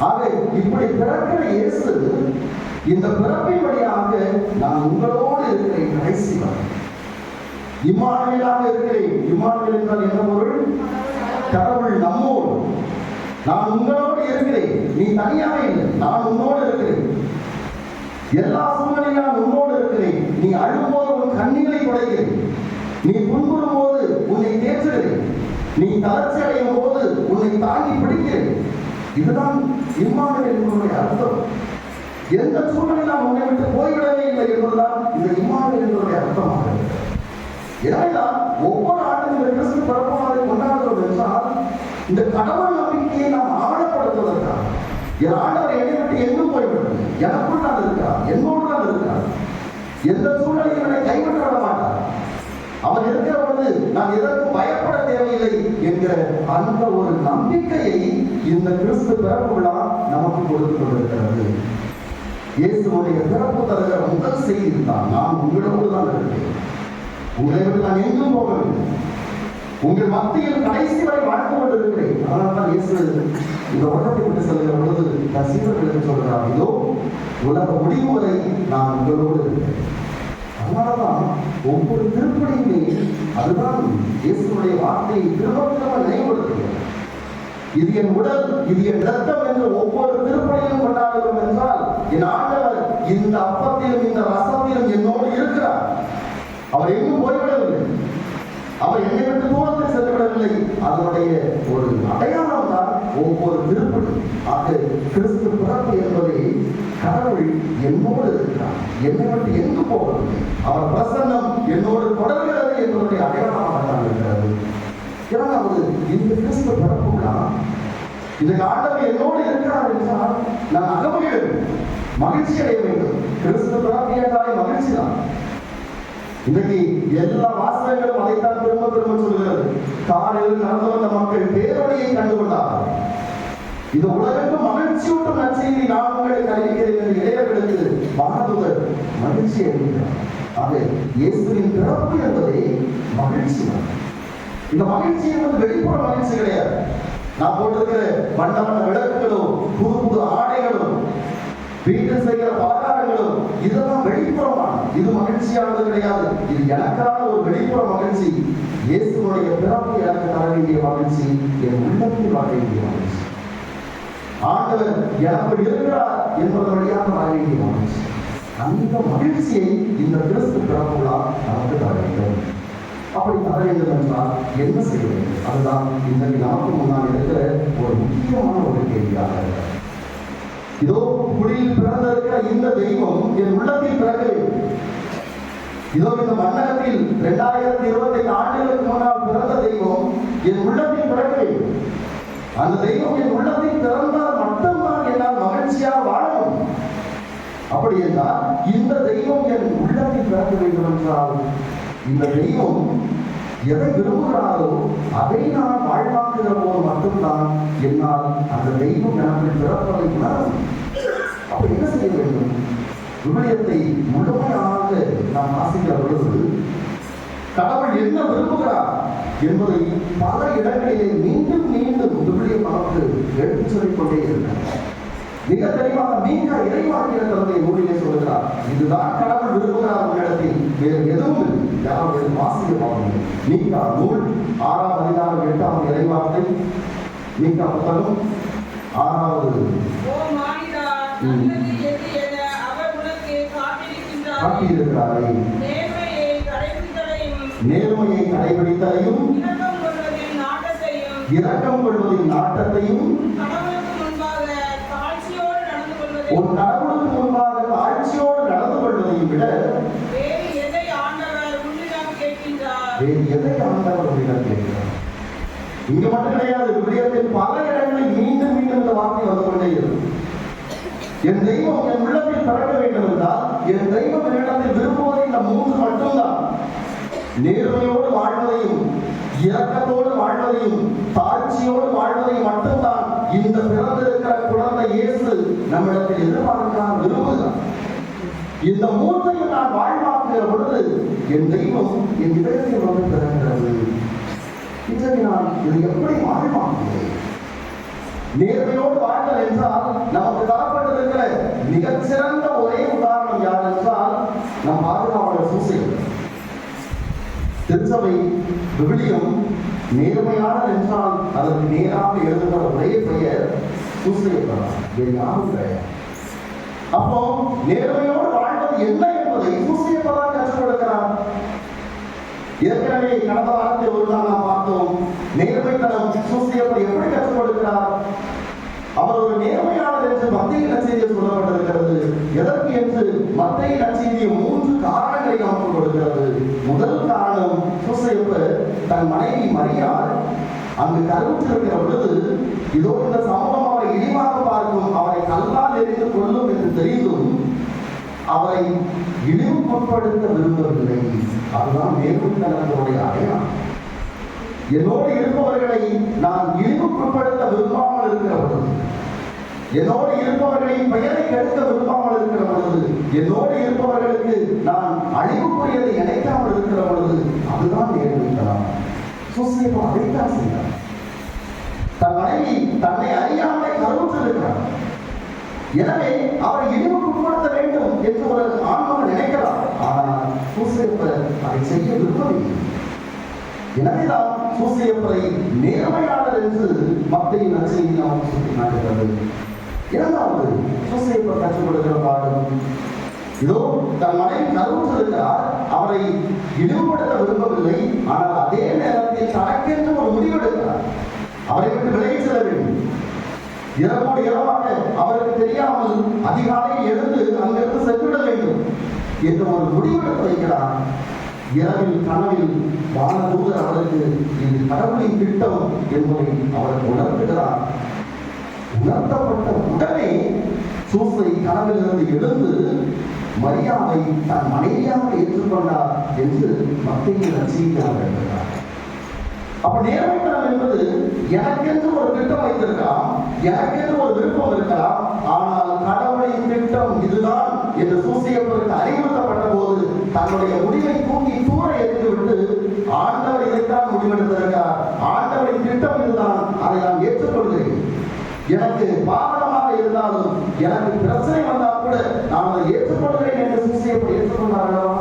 ஆக இப்படி பிறக்கிற இயேசு இந்த பிறப்பின் வழியாக நான் உங்களோடு இருக்கிறேன் கடைசி வரை. இம்மானுவேலாக இருக்கிறேன். இம்மானுவேல் என்றால் என்ன பொருள்? கடவுள் நம்மோடு. நான் உங்களோடு இருக்கிறேன். நீ தனியாக இல்லை, நான் உன்னோடு இருக்கிறேன். எல்லா சூழ்நிலையும் நான் உன்னோடு இருக்கிறேன். நீ அழும்போது உன் கண்ணீரை துடைக்கிறேன். நீ துன்புறும் போது உன்னை தேற்றுகிறேன். நீ தளர்ச்சி அடையும் போது உன்னை தாங்கி பிடிக்கிறேன். இதுதான் இம்மானுவேல் என்பதனுடைய அர்த்தம். எந்த சூழ்நிலையில் நான் உன்னை விட்டு போய்விடவே இல்லை என்பதுதான் இந்த இம்மானுவேல் என்பதனுடைய அர்த்தமாக இருக்கிறது. எனவேதான் ஒவ்வொரு ஆண்டும் இந்த கிறிஸ்து பிறப்பு நாளை கொண்டாடுகிறோம் என்றால் இந்த கடவுள் நம்பிக்கையை நாம் ஆழப்படுத்துவதற்காக. என் ஆண்டவர் என்னை விட்டு எங்கும் போய்விடுறது, எனக்குள் தான் இருக்கிறார், என்னோடு தான் இருக்கிறார். எந்த சூழ்நிலையும் என்னை கைவிட்டு விட மாட்டார். அவர் இருக்கிற பொழுது நான் எதற்கும் பயப்பட தேவையில்லை என்கிற அந்த ஒரு நம்பிக்கையை இந்த கிறிஸ்து பிறப்பு விழா நமக்கு கொடுத்து கொண்டிருக்கிறது. இயேசுடைய பிறப்பு தருகிற முதல் செய்தி தான், நான் உங்களோடு தான் இருக்கிறேன், உங்களை விட்டு நான் எங்கும் போகவில்லை, உங்கள் மத்தியில் கடைசி வரை வாழ்ந்து கொண்டிருக்கிறேன். அதனால்தான் இயேசு இந்த உலகத்தை விட்டு செல்கிற பொழுது தன் சீடர்களுக்கு சொல்கிறார், இதோ உலக முடிவு வரை நான் உங்களோடு இருக்கிறேன். அதனாலதான் ஒவ்வொரு திருப்பணியுமே அதுதான் இயேசுடைய வார்த்தையை திரும்ப நினைவுபடுத்துகிறது. இது என் உடல், இது என் ரத்தம் என்று ஒவ்வொரு திருப்பணியும் கொண்டாடுகிறோம் என்றால் என் ஆண்டவர் இந்த அப்பத்திலும் இந்த ரசத்திலும் என்னோடு இருக்கிறார். அவர் எங்கும் போய்விடவில்லை, அவர் என்னை விட்டு தூரத்தில் சென்றுவிடவில்லை. அதனுடைய ஒரு அடையாளம் தான் ஒவ்வொரு திருப்பணி. ஆக கிறிஸ்து பிறப்பு என்பதை கடவுள் என்னோடு இருக்கிறார், என்னை விட்டு எங்கு போகவில்லை, அவர் பிரசன்னம் என்னோடு தொடர்கிறது என்பதனுடைய அடையாளமாக தான் இருக்கிறது. இரண்டாவது, இந்த கிறிஸ்து பிறப்புனா இந்த ஆண்டவர் என்னோடு இருக்கிறார் என்றால் நான் அகமகிழ வேண்டும், மகிழ்ச்சி அடைய வேண்டும். கிறிஸ்து பிறப்பு என்றாலே மகிழ்ச்சி தான். இன்றைக்கு எல்லா வாசகங்களும் அதைத்தான் திரும்ப திரும்ப சொல்கிறது. காலையில் நடந்து வந்த மக்கள் பேரொழியை கண்டுகொண்டார்கள். இது உலகெங்கும் மகிழ்ச்சியூட்டும் நற்செய்தி நான் உங்களுக்கு அறிவிக்கிறேன் என்று இளையர்களுக்கு வானதூதர் மகிழ்ச்சி அளிக்கிறார். ஆக இயேசுவின் பிறப்பு என்பதே மகிழ்ச்சி தான். இந்த மகிழ்ச்சி என்பது வெளிப்புற மகிழ்ச்சி கிடையாது. நான் போட்டிருக்கிற வண்ண வண்ண விளக்குகளும் புது புது ஆடைகளும் வீட்டில் செய்கிற பலகாரங்களும் இதெல்லாம் வெளிப்புறமானது. இது மகிழ்ச்சியானது கிடையாது. இது எனக்கான ஒரு வெளிப்புற மகிழ்ச்சி. இயேசுடைய பிறப்பு எனக்கு தர வேண்டிய மகிழ்ச்சி, என் உள்ளத்தில் வாழ வேண்டிய மகிழ்ச்சி. ஆண்டவர் எனக்கு இருக்கிறார் என்பது வழியாக வாழ வேண்டிய மகிழ்ச்சி. அந்த மகிழ்ச்சியை இந்த கிறிஸ்து பிறப்புலா நமக்கு தர வேண்டும். அப்படி தர வேண்டும் என்றால் என்ன செய்ய வேண்டும்? அதுதான் இன்றைக்கு நமக்கு முன்னால் இருக்கிற ஒரு முக்கியமான ஒரு கேள்வியாக இருக்கிறது. இதோ குடியில் பிறந்திருக்கிற இந்த தெய்வம் என் உள்ளத்தில் பிறக்க வேண்டும். இதோ இந்த மண்டலத்தில் 2025 ஆண்டுகளுக்கு முன்னால் பிறந்த தெய்வம் என் உள்ளத்தில் பிறக்க வேண்டும். அந்த தெய்வம் என் உள்ளத்தில் பிறந்தால் மட்டும்தான் என்னால் மகிழ்ச்சியாக வாழணும். அப்படி என்றால் இந்த தெய்வம் என் உள்ளத்தில் பிறக்க வேண்டும் என்றால் இந்த தெய்வம் எதை விரும்புகிறாரோ அதை நான் வாழ்வாக்குகிற போது மட்டும்தான் என்னால் அந்த தெய்வம் எனக்கு பிறப்பதை உணரும். அப்ப என்ன செய்ய வேண்டும்? விவிலியத்தை முழுமையாக நாம் வாசிக்கிற பொழுது கடவுள் என்ன விரும்புகிறார் என்பதை பல இடங்களிலே மீண்டும் மீண்டும் விவிலியம் நமக்கு எடுத்து சொல்லிக் கொண்டே இருக்கிறார். மிக தெளிவாக மீகா இறைவாக்கினர் தன்னுடைய நூலிலே சொல்லுகிறார், இதுதான் கடவுள் விரும்புகிறார் உன்னிடத்தில், வேறு எதுவும் இல்லை. யாருடைய வாசிக்க பாருங்கள். மீகா நூல் 6ஆம் அதிகாரம் 8ஆம் இறைவார்த்தை. மீகா புத்தகம் 6வது. காட்டியிருக்கிறாரே, நேர்மையை கடைபிடித்தலையும் இரக்கம் கொள்வதின் நாட்டத்தையும் உன் கடவுளுக்கு முன்பாக தாழ்ச்சியோடு நடந்து கொள்வதையும் விட வேறு எதை ஆண்டவர் உன்னிடம் கேட்கிறார்? இங்க மட்டும் கிடையாது, விவிலியத்தில் பல இடங்களில் மீண்டும் மீண்டும் இந்த வார்த்தை வந்து கொண்டே இருக்கும். என் தெய்வம் என் உள்ளத்தில் பிறக்க வேண்டும் என்றால் என் தெய்வம் என்னிடத்தில் விரும்புவதை இந்த 3 மட்டும்தான். நேர்மையோடு வாழ்வதையும் இரக்கத்தோடு வாழ்வதையும் தாழ்ச்சியோடு வாழ்வதையும் மட்டும்தான் இந்த பிறந்திருக்கிற குழந்தை இயேசு நம்மிடத்தில் எதிர்பார்க்கிறார், விரும்புகிறார். இந்த 3ஐயும் நான் வாழ்வாக்குகிற பொழுது என் தெய்வம் என் இதயத்தில் வந்து பிறக்கிறது. இன்றைக்கு நான் இதை எப்படி வாழ்வாக்குகிறேன்? நேர்மையோடு வாழ்தல் என்றால் நமக்கு தரப்பட்டிருக்கிற மிகச்சிறந்த ஒரே உதாரணம் யார் என்றால் நம் பாதுகாவலர் சூசையப்பர். திருச்சபை விவிலியம் நேர்மையாளர் என்றால் அதற்கு நேராக எழுதுகிற ஒரே பெயர் சூசையப்பர், வேறு யாரும் கிடையாது. அப்போ நேர்மையோடு வாழ்வது என்ன என்பதை சூசையப்பர் தான் கற்றுக் கொடுக்கிறார். ஏற்கனவே கடந்த வாரத்தில் ஒரு நாள் நாம் பார்த்தோம், நேர்மைத்தனம் சூசையப்பர் எப்படி கற்றுக் கொடுக்கிறார். அவர் ஒரு நேர்மையாளர் என்று மத்திய நற்செய்தியில் சொல்லப்பட்டிருக்கிறது. எதற்கு என்று மத்திய நற்செய்தி 3 காரணங்களை நமக்கு கொடுக்கிறது. முதல் காரணம், சூசையப்பர் தன் மனைவி மரியாள் அங்கு கருவுற்றிருக்கிற பொழுது இதோ இந்த சமூகம் அவரை இழிவாக பார்க்கும், அவரை கல்லால் எரிந்து கொள்ளும் என்று தெரிந்தும் அவரை இழிவுபடுத்த விரும்பவில்லை. அதுதான் நேர்மைத்தனத்தினுடைய அடையாளம். என்னோடு இருப்பவர்களை நான் இழிவுபடுத்த விரும்பாமல் இருக்கிற பொழுது, என்னோடு இருப்பவர்களின் பெயரை கெடுக்க விரும்பாமல் இருக்கிற பொழுது, என்னோடு இருப்பவர்களுக்கு நான் அழிவுக்குரியதை நினைக்காமல் இருக்கிற பொழுது, அதுதான் நேர்மைத்தனம். சூசையப்பர் அதைத்தான் செய்தார். தன் மனைவி தன்னை அறியாமலே கருவுற்றிருக்கிறார். எனவே அவரை இழிவுக்குட்படுத்த வேண்டும் என்று ஒரு ஆண்மகன் நினைக்கிறார். ஆனால் சூசையப்பர் அதை செய்ய விரும்பவில்லை. எனவேதான் சூசையப்பரை நேர்மையாளர் என்று மத்திய நற்செய்தி நமக்கு சுட்டிக்காட்டுகிறது. இரண்டாவது, சூசையப்பர் கற்றுக் கொடுக்கிற பாடம், இதோ தன் மனைவி கருவுற்றிருக்கிறார், அவரை இழிவுபடுத்த விரும்பவில்லை. ஆனால் அதே நேரத்தில் தனக்கென்று ஒரு முடிவெடுக்கிறார், அவரை விட்டு விலகி செல்ல வேண்டும். இரவோடு இரவாக அவருக்கு தெரியாமல் அதிகாலையில் எழுந்து அங்கிருந்து சென்றுவிட வேண்டும் என்று ஒரு முடிவெடுத்து வைக்கிறார். இரவில் கனவில் வானதூதர் அவருக்கு இது கடவுளின் திட்டம் என்பதை அவர் உணர்த்துகிறார். உணர்த்தப்பட்ட உடனே சூசை கனவிலிருந்து எழுந்து மரியாதை தன் மனைவியாக ஏற்றுக்கொண்டார் என்று மத்திய நற்செய்தியாளர் எழுதுகிறார். அப்ப நேர்மைத்தனம் என்பது எனக்கென்று ஒரு திட்டம் வைத்திருக்கலாம், எனக்கென்று ஒரு விருப்பம் இருக்கலாம். ஆனால் கடவுளின் திட்டம் இதுதான் என்று சூசையப்பருக்கு அறிவுறுத்தப்பட்ட போது தன்னுடைய முடிவை தூக்கி தூர எறிந்துவிட்டு ஆண்டவர் இதைத்தான் முடிவெடுத்திருக்கிறார், ஆண்டவரின் திட்டம் இதுதான், அதை நான் ஏற்றுக்கொள்கிறேன். எனக்கு பாதகமாக இருந்தாலும் எனக்கு பிரச்சனை வந்தால் கூட நான் அதை ஏற்றுக்கொள்கிறேன் என்று சூசையப்பர் ஏற்றுக்கொண்டார்களா?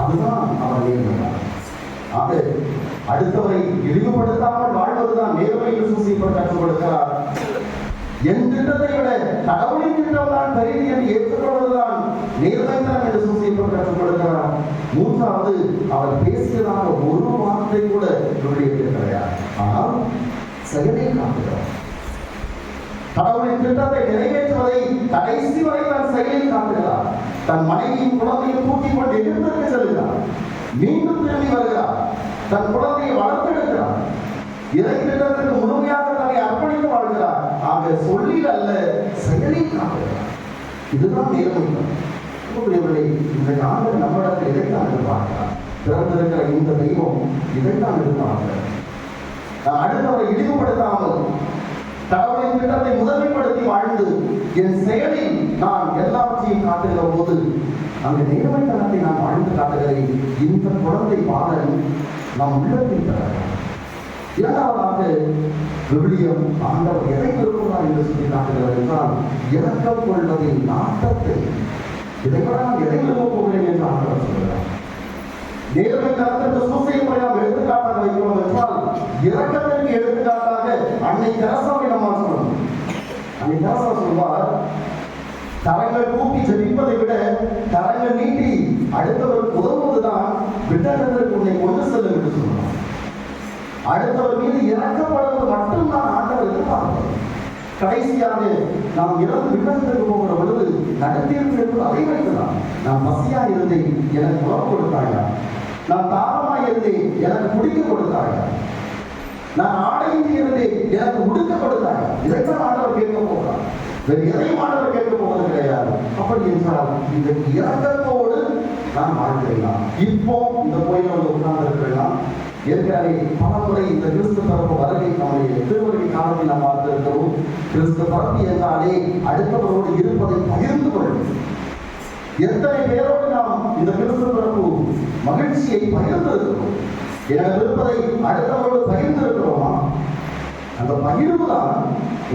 அதுதான் அவர் நேர்மையாளர். ஆக அடுத்தவரை இழிவுபடுத்தாமல் வாழ்வதுதான் நேர்மை என்று சூசையப்பர் கற்றுக் கொடுக்கிறார். என் திட்டத்தை விட கடவுளின் திட்டம் தான் பெரியது என்று ஏற்றுக்கொள்வதுதான் நேர்மைத்தனம் என்று சூசையப்பர் கற்றுக் கொடுக்கிறார். மூன்றாவது, அவர் பேசியதாக ஒரு வார்த்தை கூட கிடையாது, ஆனால் செயலை காட்டுகிறார். கடவுளின் திட்டத்தை நிறைவேற்றுவதை கடைசி வரை தன் செயலில் காட்டுகிறார். தன் மனைவியின் குழந்தையை தூக்கி கொண்டு எகிப்துக்கு செல்கிறார். மீண்டும் திரும்பி வருகிறார். தன் குழந்தையை வளர்த்தெடுக்கிறார். இறை திட்டத்திற்கு முழுமையாக தன்னை அர்ப்பணித்து வாழ்கிறார். ஆக சொல்லில் அல்ல, செயலில் காட்டுகிறார். இதுதான் நேர்மை. இன்றைக்கு ஆண்டவர் நம்மிடத்தில் இதைத்தான் எதிர்பார்க்கிறார். பிறந்திருக்கிற இந்த தெய்வம் இதைத்தான் எதிர்பார்க்கிறார். அடுத்தவரை இழிவுபடுத்தாமல் கடவுளின் திட்டத்தை முதன்மைப்படுத்தி வாழ்ந்து என் செயலில் நான் எல்லாவற்றையும் காட்டுகிற போது அந்த நேர்மைத்தனத்தை நான் வாழ்ந்து காட்டுகிறேன். இந்த குழந்தை பாலன் நாம் உள்ளத்தில் பெறலாம். இரண்டாவதாக விவிலியம் ஆண்டவர் எதை விரும்புகிறார் என்று சொல்லி காட்டுகிறார் என்றால், இறக்கம் கொள்வதின் நாட்டத்தை. இதை விட நான் எதை விரும்பப் போகிறேன் என்று ஆண்டவர் சொல்கிறார். நேர்மை தரத்திற்கு சூசையை நாம் எடுத்துக்காட்டாக வைக்கிறோம் என்றால், இரக்கத்திற்கு எடுத்துக்காட்டாக அன்னை தெரசாவை நம்ம சொல்லணும். அன்னை தெரசா சொல்வார், கரங்கள் கூப்பி ஜெபிப்பதை விட கரங்கள் நீட்டி அடுத்தவருக்கு உதவுவதுதான் விட்டத்திற்கு உன்னை கொண்டு செல்லும் என்று சொல்லுவார். அடுத்தவர் மீது இறக்கப்படுவது மட்டும்தான் ஆண்டவர் எதிர்பார்ப்பது. கடைசியாக நாம் இறந்து விண்ணகத்திற்கு போகிற பொழுது நடத்தியிருப்பு என்பது அதை வைத்துதான். நான் பசியா இருந்தேன், எனக்கு உணவு கொடுத்தாயா? நான் தாகமாய் இருந்தேன், எனக்கு குடிக்க கொடுத்தாயா? நான் ஆடையின்றி இருந்தேன், எனக்கு உடுக்க கொடுத்தாயா? இதைத்தான் ஆண்டவர் கேட்க போகிறார். வேறு எதையும் ஆண்டவர் கேட்க போவது கிடையாது. அப்படி என்றால் இந்த இறக்கத்தோடு நான் வாழ்கிறேன். இப்போ இந்த கோயில வந்து உட்கார்ந்து இருக்கிறேன். ஏற்கனவே பல முறை இந்த கிறிஸ்து பிறப்பு வருகை நம்முடைய திருவருகை காலத்தில் நாம் பார்த்திருக்கிறோம். கிறிஸ்து பிறப்பு என்றாலே அடுத்தவரோடு இருப்பதை பகிர்ந்து கொள்ளும். எத்தனை பேரோடு நாம் இந்த கிறிஸ்து பிறப்பு மகிழ்ச்சியை பகிர்ந்து இருக்கிறோம். எனக்கு இருப்பதை அடுத்தவரோடு பகிர்ந்து இருக்கிறோமா? அந்த பகிர்வுதான்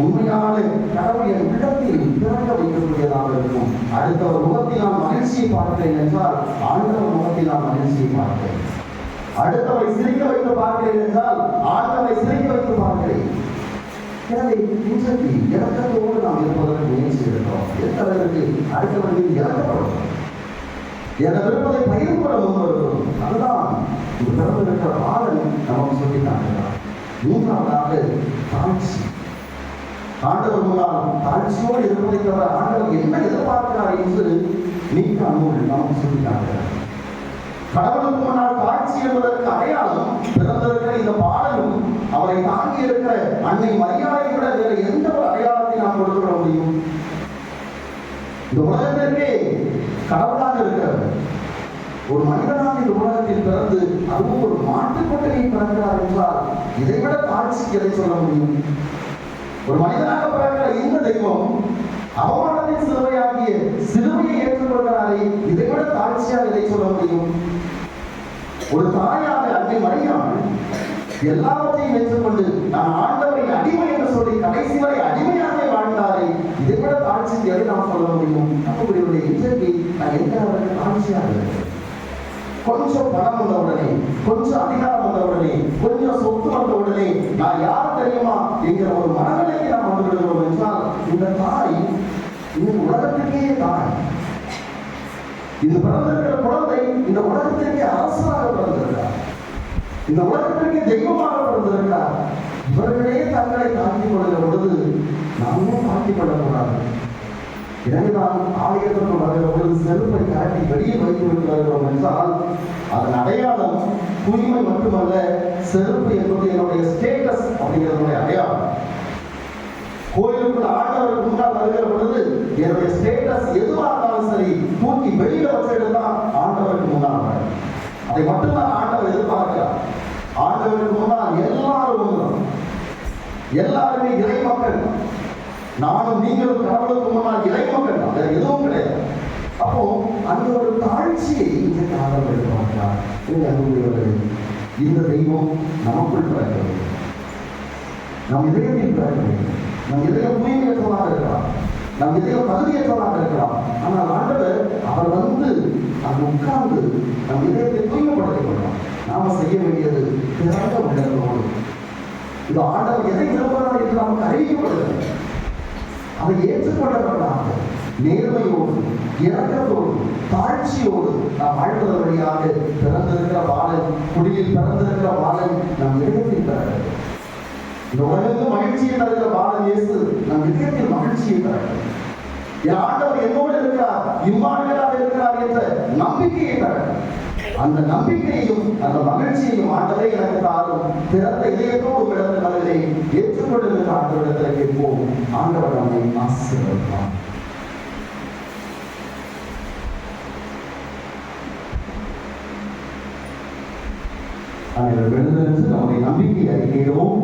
உண்மையான கடவுள் என் உள்ளத்தில் பிறக்க வைக்கக்கூடியதாக இருக்கும். அடுத்தவர் முகத்தில் நான் மகிழ்ச்சியை பார்க்கிறேன் என்றால் ஆண்டவர் முகத்தில் நான் மகிழ்ச்சியை பார்க்கிறேன். அடுத்தவரை சிரிக்க வைத்து பார்க்கிறேன் என்றால் ஆண்டவரை சிரிக்க வைத்து பார்க்கிறேன். எனவே இன்றைக்கு இறக்கத்தோடு நாம் இருப்பதற்கு முயற்சி இருக்கிறோம். எத்தவருக்கு அடுத்தவர் மீது இறக்கப்படும் என விருப்பதை பகிர்ந்து கொள்ள முன்வருகிறோம். அதுதான் இந்த பிறந்திருக்கிற பாலன் நமக்கு சொல்லி காட்டுகிறார். மூன்றாவதாக தாழ்ச்சி. ஆண்டவர் முன்னால் தாழ்ச்சியோடு இருப்பதை தவிர ஆண்டவர் என்ன எதிர்பார்க்கிறார் என்று நீக்க நூல் நமக்கு சொல்லி காட்டுகிறார். கடவுளுக்கு முன்னால் தாழ்ச்சி என்பதற்கு அடையாளம் பிறந்திருக்கிற இந்த பாலனும் அவரை தாங்கி இருக்கிற அன்னை மரியாதை விட வேறு எந்த ஒரு அடையாளத்தை நாம் கொடுக்க முடியும்? இந்த உலகத்திற்கே கடவுளாக இருக்கிறது ஒரு மனிதனாக இந்த உலகத்தில் பிறந்து அதுவும் ஒரு மாட்டுக்கொட்டையை பிறக்கிறார் என்றால் இதைவிட தாழ்ச்சிக்கு எதை சொல்ல முடியும்? ஒரு மனிதனாக பிறக்கிற இந்த தெய்வம் அவமானத்தின் சிலுவையாகிய சிலுவையை ஏற்றுக்கொள்கிறாரே, இதைவிட தாழ்ச்சியாக எதை சொல்ல முடியும்? ஒரு தாயாக அன்னை மரியாள் எல்லாவற்றையும் ஏற்றுக்கொண்டு நான் ஆண்டவரை அடிமை என்று சொல்லி கடைசி வரை அடிமையாக வாழ்ந்தாரே, இதைவிட தாழ்ச்சிக்கு எதை நாம் சொல்ல முடியும்? நம்முடைய இன்றைக்கு நான் எந்த தாழ்ச்சியாக இருக்கிறேன். கொஞ்சம் பணம் வந்த உடனே, கொஞ்சம் அதிகாரம் வந்த உடனே, கொஞ்சம் சொத்து வந்த உடனே நான் யார் தெரியுமா என்கிற ஒரு மனநிலைக்கு நாம் வந்து விடுகிறோம் என்றால் இந்த தாய் இந்த உலகத்திற்கே தாய். இந்த பிறந்திருக்கிற குழந்தை இந்த உலகத்திற்கே அரசராக பிறந்திருக்கிறார். இந்த உலகத்திற்கே தெய்வமாக பிறந்திருக்கிறார். இவர்களே தங்களை தாக்கிக் கொள்கிற பொழுது நாமே தாக்கிக் கொள்ளக்கூடாது. எனவேதான் ஆலயத்திற்கு வருகிற பொழுது செருப்பை காட்டி வெளியே வைத்து விட்டு வருகிறோம் என்றால் அதன் அடையாளம் தூய்மை மட்டுமல்ல, செருப்பு என்பது என்னுடைய ஸ்டேட்டஸ் அப்படிங்கிறதுடைய அடையாளம். கோயிலுக்குள்ள ஆண்டவருக்கு முன்னால் வருகிற பொழுது என்னுடைய ஸ்டேட்டஸ் எதுவாக இருந்தாலும் சரி தூக்கி வெளியில வச்சிருந்தான் ஆண்டவருக்கு முன்னால். அதை மட்டும்தான் ஆண்டவர் எதிர்பார்க்கிறார். ஆண்டவருக்கு முன்னால் எல்லாரும் ஒன்றும், எல்லாருமே இறை மக்கள். நானும் நீங்களும் கடவுளுக்கு முன்னால் இறை மக்கள் தான், வேற எதுவும் கிடையாது. அப்போ அந்த ஒரு தாழ்ச்சியை இன்றைக்கு ஆண்டவர் எதிர்பார்க்கிறார். இந்த தெய்வம் நமக்குள் பிறக்கிறது, நம் இதயத்தில் பிறக்கிறது. நம் இதயம் தூய்மையற்றதாக இருக்கலாம், நம் இதயம் தகுதியற்றதாக இருக்கலாம். ஆனால் ஆண்டவர் அவர் வந்து அங்கு உட்கார்ந்து நம் இதயத்தை தூய்மைப்படுத்திக் கொள்ளலாம். நாம செய்ய வேண்டியது பிறந்த உள்ளத்தோடு இது ஆண்டவர் எதை விரும்புகிறார் என்று நமக்கு அறிவிக்கப்படுகிறது. அதை ஏற்றுக்கொண்டவர்களாக நேர்மையோடு இரக்கத்தோடு தாழ்ச்சியோடு நாம் வாழ்வதன் வழியாக பிறந்திருக்கிற பாலன், குடியில் பிறந்திருக்கிற பாலன் நம் இதயத்தில் பிறக்கிறது. இந்த உலகத்தில் மகிழ்ச்சியை தருகிற பாரத இயேசு நம் இதயத்தில் மகிழ்ச்சியை தரட்டும். என் ஆண்டவர் என்னோடு இருக்கிறார், இம்மானுவேலாக இருக்கிறார் என்ற நம்பிக்கையை தரட்டும். அந்த நம்பிக்கையையும் அந்த மகிழ்ச்சியையும் ஆண்டவரே எனக்கு தாரும். திறந்த இதயத்தோடு கிடந்த மனதிலே ஏற்றுக்கொள்ளுகிற ஆண்டவரிடத்தில் கேட்போம். ஆண்டவர் நம்மை ஆசீர்வதிப்பார். அனைவரும் எழுந்திருந்து நம்முடைய நம்பிக்கை அறிக்கையிடுவோம்.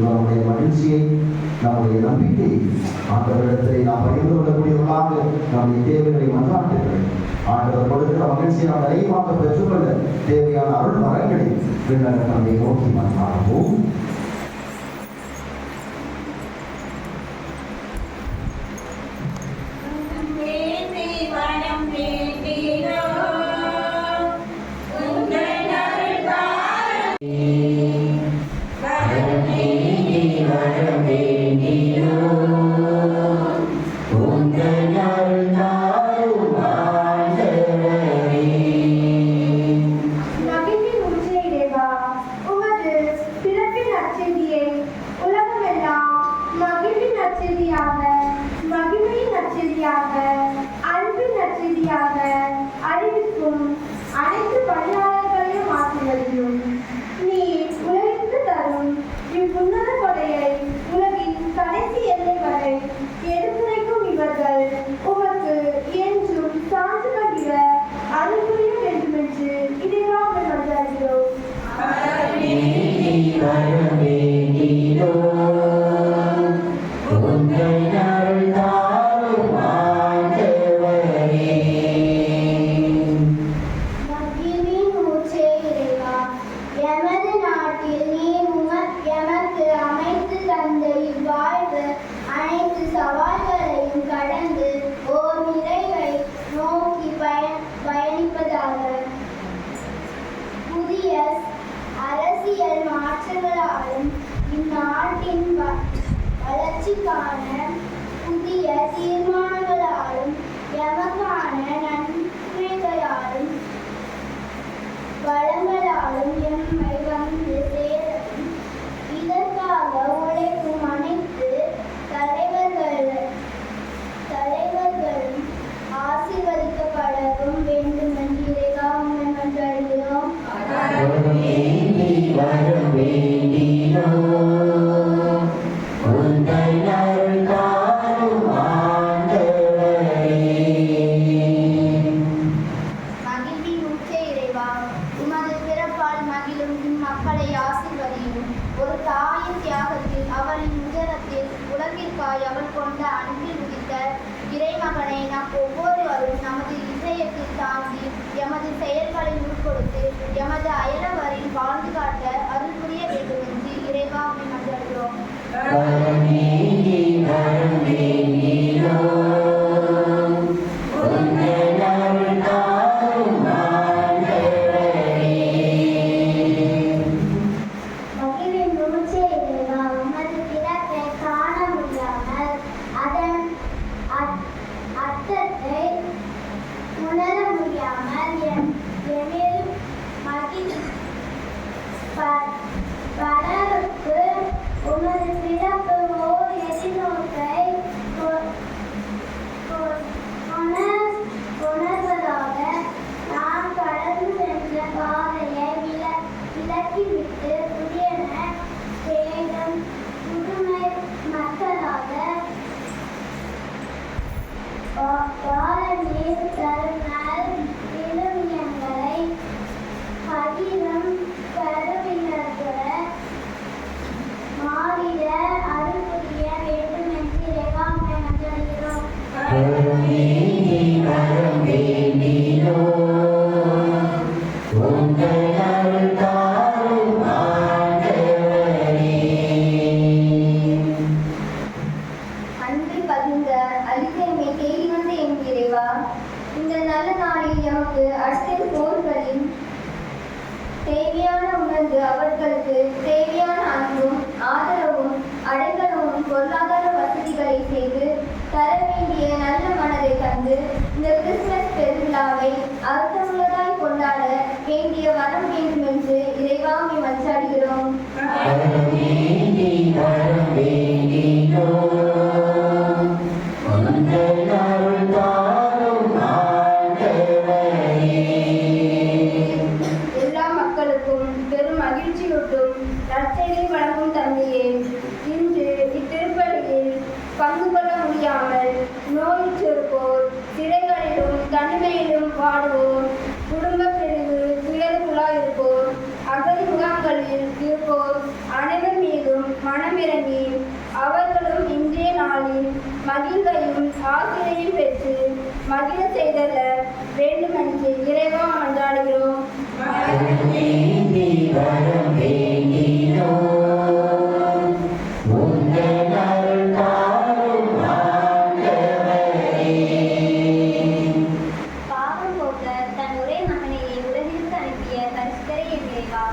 நம்முடைய மகிழ்ச்சியை, நம்முடைய நம்பிக்கையை ஆண்டவரிடத்திலே நாம் பகிர்ந்து கொள்ளக்கூடியவர்களாக நம்முடைய தேவைகளை மன்றாட்டுகள் ஆண்டவர் கொடுக்கிற மகிழ்ச்சியை நாம் நிறைவாக பெற்றுக்கொள்ள தேவையான அருள் வரங்களை பின்னர் நம்மை நோக்கி மன்றாடுவோம். நபியின் உச்சை தேவா, உமது பிறப்பின் பாடுகளாலும் இந்நாட்டின் வளர்ச்சிக்கான புதிய தீர்மானங்களாலும் எமக்கான நன்மைகளாலும் வளங்களாலும் எம்மை வந்து சேரவும் இதற்காக உழைக்கும் அனைத்து தலைவர்களும் ஆசீர்வதிக்கப்படவும் வேண்டும் என்று இறைவா உம்மை மன்றாடுகிறோம். மகிழ்வின் ஊற்றே இறைவா, உமது பிறப்பால் மகிழும் இம்மக்களை ஆசீர்வதியும். ஒரு தாயின் தியாகத்தில் அவளின் உதரத்தில் உலகிற்காய் அவள் கொண்ட அன்பில் உதித்த இறைமகனை நாம் ஒவ்வொருவரும் நமது இதயத்தில் தாங்கி எமது செயல்களை உட்கொடுத்து எமது அயலவரில் வாழ்ந்து காட்ட அருள் புரிய வேண்டும் என்று இறைவா உம்மை மன்றாடுகிறோம். மகிழின் ஊற்றே இறைவா, உமது பிறப்பை காண முடியாமல் அதன் அர்த்தத்தை உணர முடியாமல் எனில் பலருக்கு உமது பிறப்பு ஓர் எதிர்நோக்கை உணர்வதாக நாம் கடந்து சென்ற பாதையை விலக்கிவிட்டு புதியன தேடும் புதுமை மக்களாக வாழ நீர் தருணல் விழுமியங்களை பகிரும் கருவினர்கள மாறிட அருள் புரிய வேண்டும் என்று இறைவா உம்மை மன்றாடுகிறோம். அன்பு பகிர்ந்த அளித்தமை தேடி வந்த என் இறைவா, இந்த நல்ல நாளில் எமக்கு அடுத்த போர்களின் தேவையான உணர்ந்து அவர்களுக்கு தேவையான அன்பும் ஆதரவும் அடைக்கலமும் பொருளாதார வசதிகளை செய்து தர வேண்டிய நல்ல மனதை தந்து இந்த கிறிஸ்துமஸ் பெருவிழாவை அர்த்தமுள்ளதாய் கொண்டாட வேண்டிய வரம் வேண்டும் என்று இறைவா உம்மை மன்றாடுகிறோம். எல்லா மக்களுக்கும் பெரும் மகிழ்ச்சியூட்டும் நற்செய்தி வழங்கும் தந்தையே, இன்று இத்திருப்பலியில் பங்கு கொள்ள முடியாமல் நோயுற்றிருப்போர், சிறைகளிலும் தனிமையிலும் வாடுவோர், குடும்ப பிரிவு துயருக்குள்ளாயிருப்போர், அகதி முகாம்களில் இருப்போர் அனைவர் மீதும் மனமிறங்கி அவர்களும் இன்றைய நாளில் மகிழ்வையும் ஆசிரியையும் பெற்று மகிழ செய்தல வேண்டுமென்று இறைவா மன்றாடுகிறோம். பாவம் போக்க தன் ஒரே மகனையே உலகிற்கு அனுப்பிய பரிசுத்தரே என் இறைவா,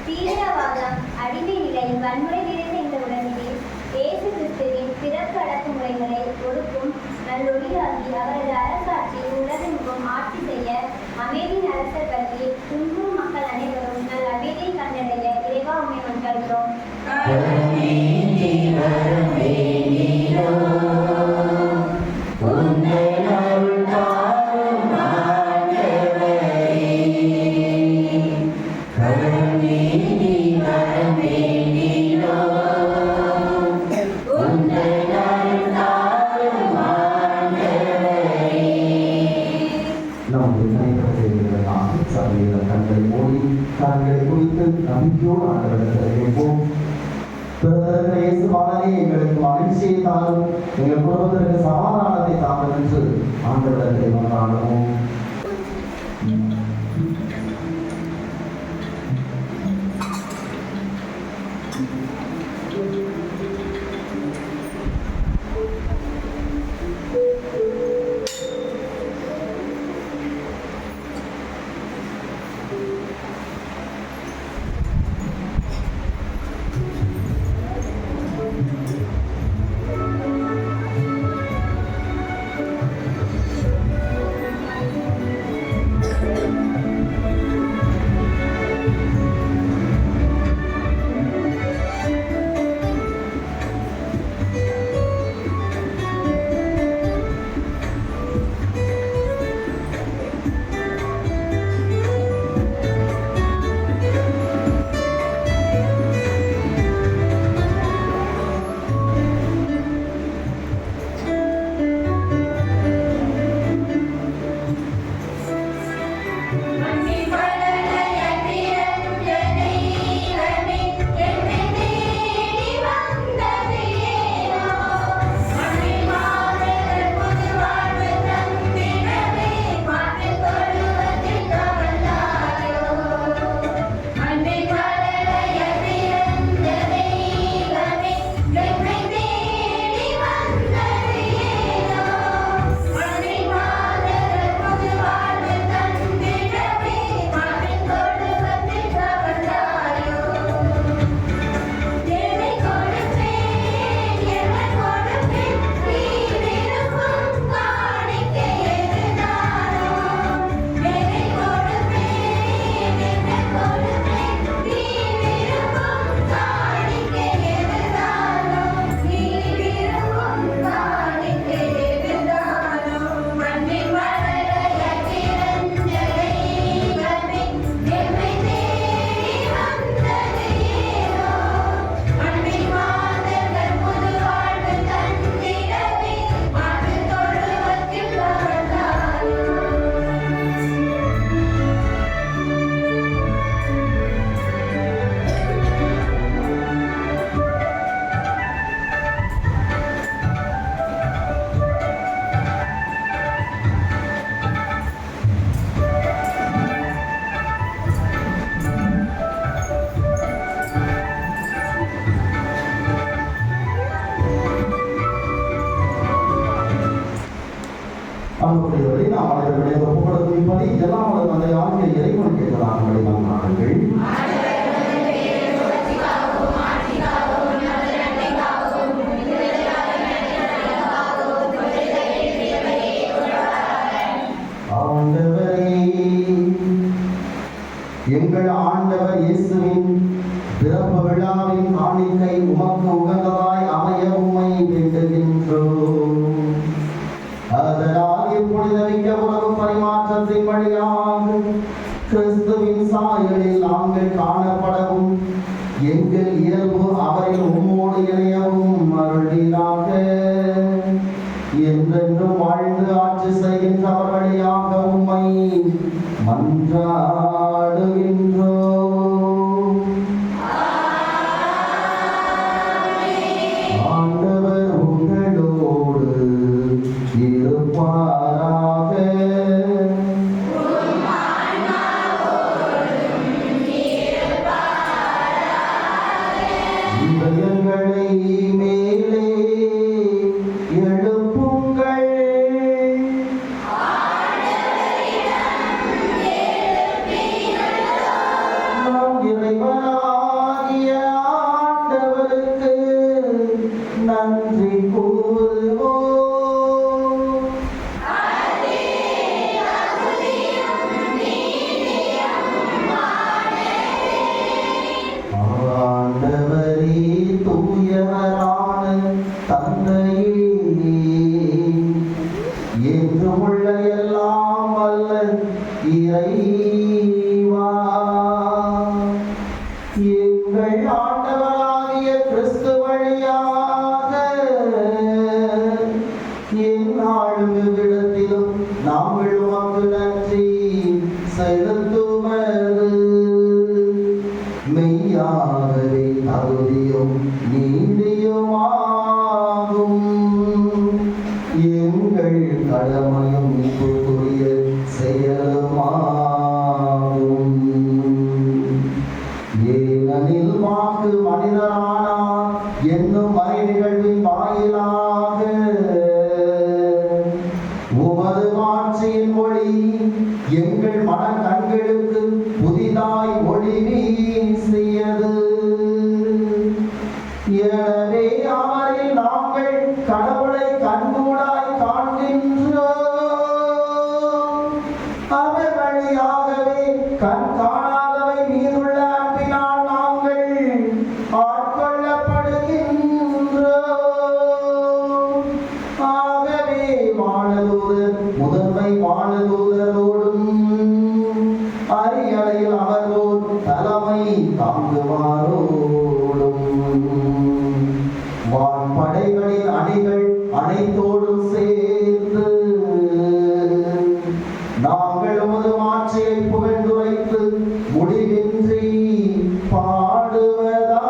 தீவிரவாதம், அடிமை நிலை, வன்முறை நிறைந்த இந்த உலகில் இயேசு கிறிஸ்துவின் பிறப்பு அடக்குமுறைகளை ஒடுக்கும் நல்லொளியாகி அவரது அரசாட்சி உலகெங்கும் ஆட்சி செய்ய அமைதியின் அரசர் பற்றி துன்புறும் மக்கள் அனைவரும் நல் அமைதியை கண்டடைய இறைவா உம்மை மன்றாடுகிறோம். தங்களை குறித்து நம்பிக்கையோடு ஆண்டவரிடத்தில் கேட்போம். பிறகு இயேசு மகனே, எங்களுக்கு மகிழ்ச்சியை தாரும், எங்கள் குடும்பத்திற்கு சமாதானத்தை தாரும் என்று ஆண்டவரிடத்தில் மன்றாடுவோம். ஆண்டவரே, எங்கள் ஆண்டவர் இயேசுவின் பிறப்பு விழாவின் காணிக்கை உமக்கு உகந்ததாய் அமைய உம்மை வேண்டுகின்றோம். அதனால் இப்பொழுது மிக்க உறவு பரிமாற்றத்தின் வழியாக கிறிஸ்துவின் சாயலில் நாங்கள் காணப்படவும் எங்கள் இயல்பு அவரில் உம்மோடு இணையவும் அருளினாக. என்றென்றும் வாழ்ந்து ஆட்சி செய்கின்றவர் வழியாக உம்மை மன்றாடுகின்றோம். ஆண்டவர் உங்களோடு இருப்பாராக. இதயங்களை மேலே எழுப்புங்கள். நம் இறைவனாகிய ஆண்டவருக்கு நன்றி கூறுவோம். ஆண்டவரே, தூயவரான தந்தையே, என்றுமுள்ள எல்லாம் வல்ல இறைவா, எங்கள் ஆண்டவராகிய கிறிஸ்து வழியாக எந்நாளும் எவ்விடத்திலும் நாங்கள் உமக்கு நன்றி செலுத்துவது மெய்யாகவே தகுதியும் நீதியுமாகும். எங்கள் கடமையும் இப்போதுரிய செயலுமாகும். ஏனெனில் வாக்கு மனிதரானார் என்னும் மறை நிகழ்வின் வாயிலாக உமது மாட்சியின் ஒளி எங்கள் மன கண்களுக்கு புதிதாய் ஒளி வீசியது. எனவே அவரில் நாங்கள் கடவுளை கண்கூடாய் காண்கின்றோம். அவர் வழியாகவே கண் காணாதவை மீதுள்ள அன்பினால் நாங்கள் ஆட்கொள்ளப்படுகின்றோம். ஆகவே வானதூதர் முதன்மை வானதூதரோடும் அரியணையில் அமர்வோர் தலைமை தாங்குவாரோடும் வான்படைகளின் அணிகள் அனைத்தோடும் சேர்ந்து நாங்கள் உமது மாட்சியை புகழ்ந்துரைத்து முடிவின்றி பாடுவதாவது.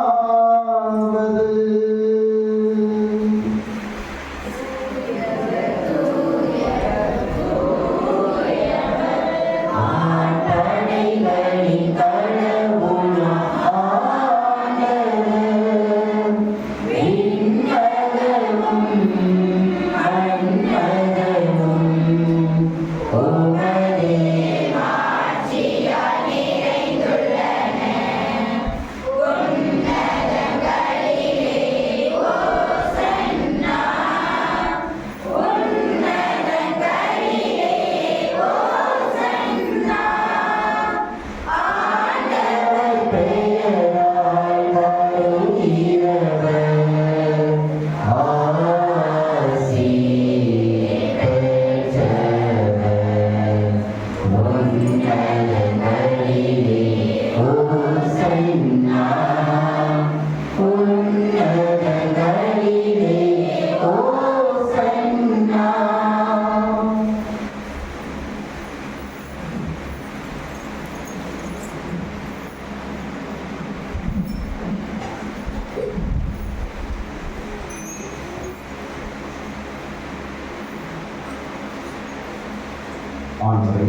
ஆண்டவரே,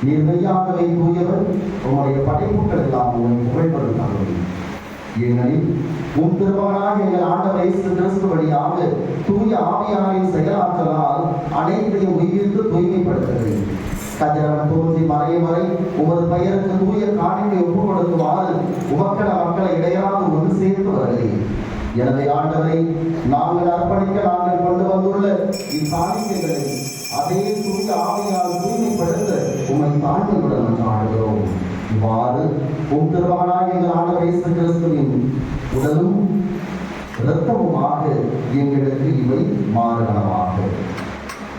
நீர் மெய்யாகவே தூயவர். உம்முடைய படைப்புகள் எல்லாம் உம்மை புகழ்வதற்காகவே. ஏனெனில் உம் திருமகனாக எங்கள் ஆண்டவர் இயேசு கிறிஸ்து வழியாக தூய ஆவியாரின் செயலாற்றலால் அனைத்தையும் உயிர்த்து தூய்மைப்படுத்துகிறது. கதிரவன் தோன்றி மறையும் வரை உமது பெயருக்கு தூய காணிக்கை ஒப்புக் கொடுக்குமாறு உமக்கட மக்களை இடையாது ஒன்று சேர்த்து வருகிறேன். எனவே ஆண்டவரை நாங்கள் அர்ப்பணிக்க நாங்கள் கொண்டு வந்துள்ள இக்காணிக்கைகளை அதே தூய ஆவியால் தாழ்மையுடன் மன்றாடுகிறோம். இவ்வாறு திருமகனாய் எங்கள் ஆண்டவர் இயேசு கிறிஸ்துவின் உடலும் இரத்தமுமாக எங்களுக்கு இவை மாறுகளமாக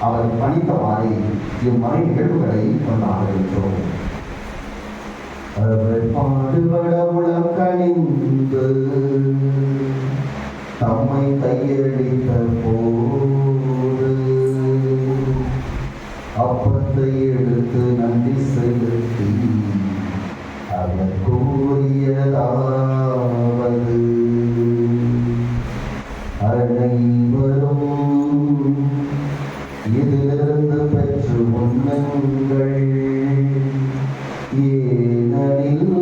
அவர் பணித்தவாறே இம்மறை நிகழ்வுகளை கொண்டாடுகின்றோம். அவர் பாடுபட உளம் கனிந்து தம்மை கையளித்த போது அப்பத்தை எடுத்து நன்றி செலுத்தி அவர் கூறியதாவது, அனைவரும் இதிலிருந்து பெற்று உண்ணுங்கள், ஏனெனில்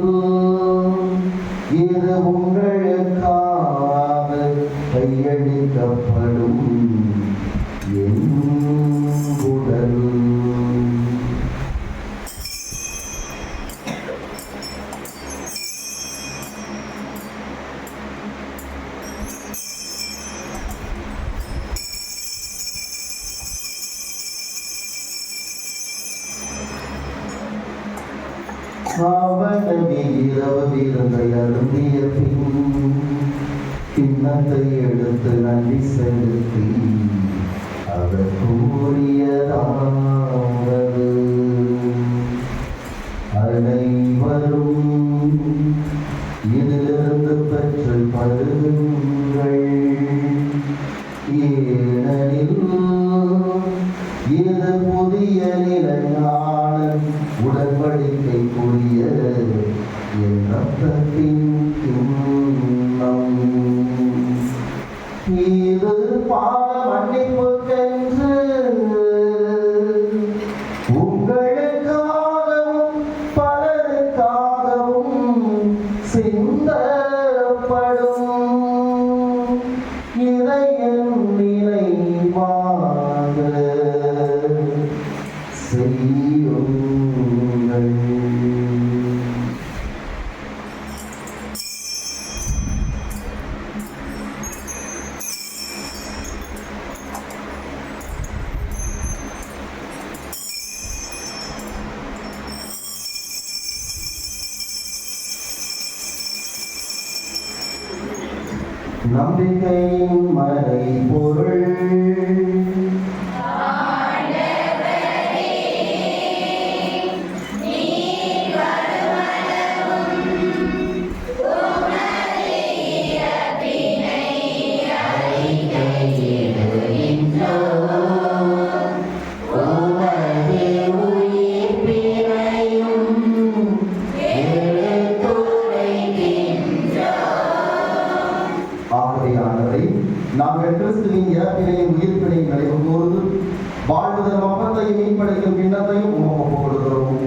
இது உங்களுக்காக கையளிக்கப்படும் என் உடல். அவனமே இரவு விருந்தை அருந்திய பின் கிண்ணத்தை எடுத்து நன்றி செலுத்தி அவர் கூறியதாவது, அனைவரும் இதிலிருந்து பெற்று பருகுங்கள், ஏனெனில் இது புதிய நிலையான உடன்படிக்கைக்குரிய என் ரத்தத்தின் கிண்ணம். இது பாவ மன்னிப்புக்கென்று உங்களுக்காகவும் பலருக்காகவும் சிந்தப்படும். இதை என் நினைவாக செய்யுங்கள். நம்பிக்கையின் மறை பொருள். நாங்கள் கிறிஸ்துவின் இறப்பினையும் உயிர்ப்பினையும் நினைவும் கூர்ந்து வாழ்வதன் அப்பத்தையும் மீன்படைக்கும் கிண்ணத்தையும் உமக்கு கொடுக்கிறோம்.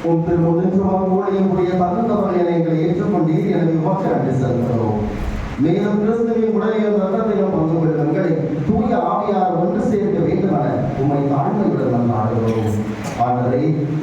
உன் திருமுன்னின்றும் ஊழியம் புரிய தகுந்தவர்கள் எங்களை ஏற்றுக்கொண்டீர், எனவே உமக்கு நன்றி செலுத்துகிறோம். மேலும் கிறிஸ்துவின் உடலையும் ரத்தத்தையும் பங்கு கொள்ளும் எங்களை தூய ஆவியார் ஒன்று சேர்க்க வேண்டும் என உம்மை தாழ்மையுடன் மன்றாடுகிறோம். ஆண்டவரே,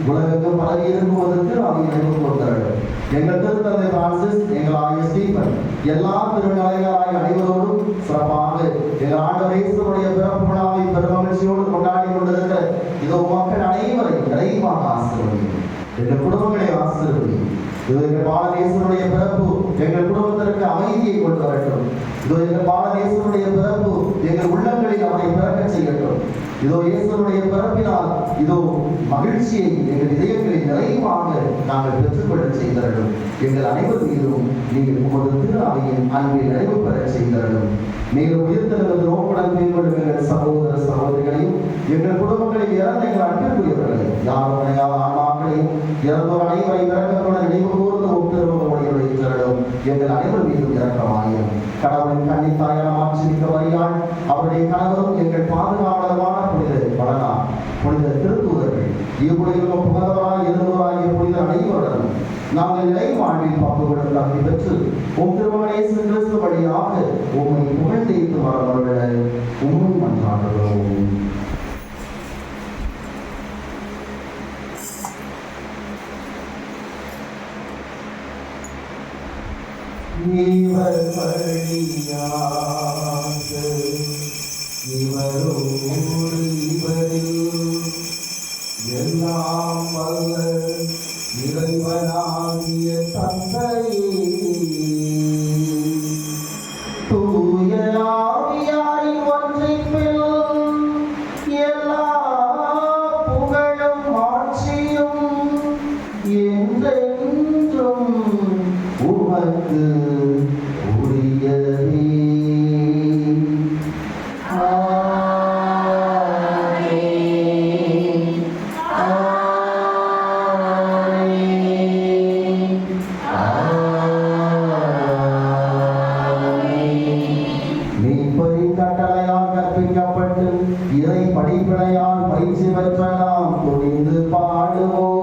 உலகெங்கும் பரவி இருக்குவதற்கு நாம் நினைவு கொண்டார்கள். எங்கள் திருத்தந்தை பிரான்சிஸ், எங்கள் ஆயர் ஸ்டீபன், எல்லா திருநிலைகளாய் அனைவரோடும் சிறப்பாக எங்கள் ஆண்டவர் இயேசுவுடைய பிறப்பு விழாவை பெருமகிழ்ச்சியோடு கொண்டாடி கொண்டிருக்கிற இதோ மக்கள் அனைவரையும் நிறைவாக ஆசீர்வதியும். எங்கள் குடும்பங்களை ஆசீர்வதியும். இதோ எங்கள் பாலநேசனுடைய பிறப்பு எங்கள் குடும்பத்திற்கு அமைதியை கொண்டு வரட்டும். இதோ எங்கள் பாலநேசனுடைய பிறப்பு எங்கள் உள்ளங்களில் அவரை பிறக்க செய்யட்டும். இதோ இயேசுனுடைய பிறப்பினால் இதோ மகிழ்ச்சியை எங்கள் இதயங்களில் நிறைவாக நாங்கள் பெற்றுக்கொள்ள செய்தரணும். எங்கள் அனைவர் மீதும் நீங்கள் உமது திரு அவையின் அன்பை நிறைவு பெற செய்தரணும். மேலும் உயிர்த்தெழுவது நோக்குடன் மேற்கொள்ளும் எங்கள் சகோதர சகோதரிகளையும் எங்கள் குடும்பங்களில் இறந்த எங்கள் அன்புக்குரியவர்களையும் யாரும் அடையாத ஆன்மாக்களையும் இறந்தோர் அனைவரை இறக்கத்துடன் நினைவு கூர்ந்து ஒப்புதருடைய தரணும். எங்கள் அனைவர் மீதும் இறக்கமாயும் கடவுளின் கன்னித்தாயான மாற்றிருக்க வரியால் அவருடைய கணவரும் எங்கள் பாதுகாவலருமான புனித வளனா புனித திருத்தூதர்கள் இவ்வுலகிலும் புகழவராய் இருந்தவராகிய புனித அனைவருடனும் நாங்கள் நிலை வாழ்வில் பங்குபடும் தகுதி பெற்று திருமகன் இயேசு கிறிஸ்து வழியாக உம்மை புகழ்ந்தேத்து வரவர்கள உம்மை மன்றாடுகிறோம். இவர் வழியாக இவரோடு இவரில் எல்லாம் வல்ல இறைவனாகிய தந்தையே, தூய ஆவியாரின் ஒன்றிப்பில் எல்லா புகழும் ஆட்சியும் என்றென்றும் உமக்கு உரியதே. கட்டளையால் கற்பிக்கப்பட்டு இறை படிப்பினையால் பயிற்சி பெற்ற நாம் துணிந்து பாடுவோம்.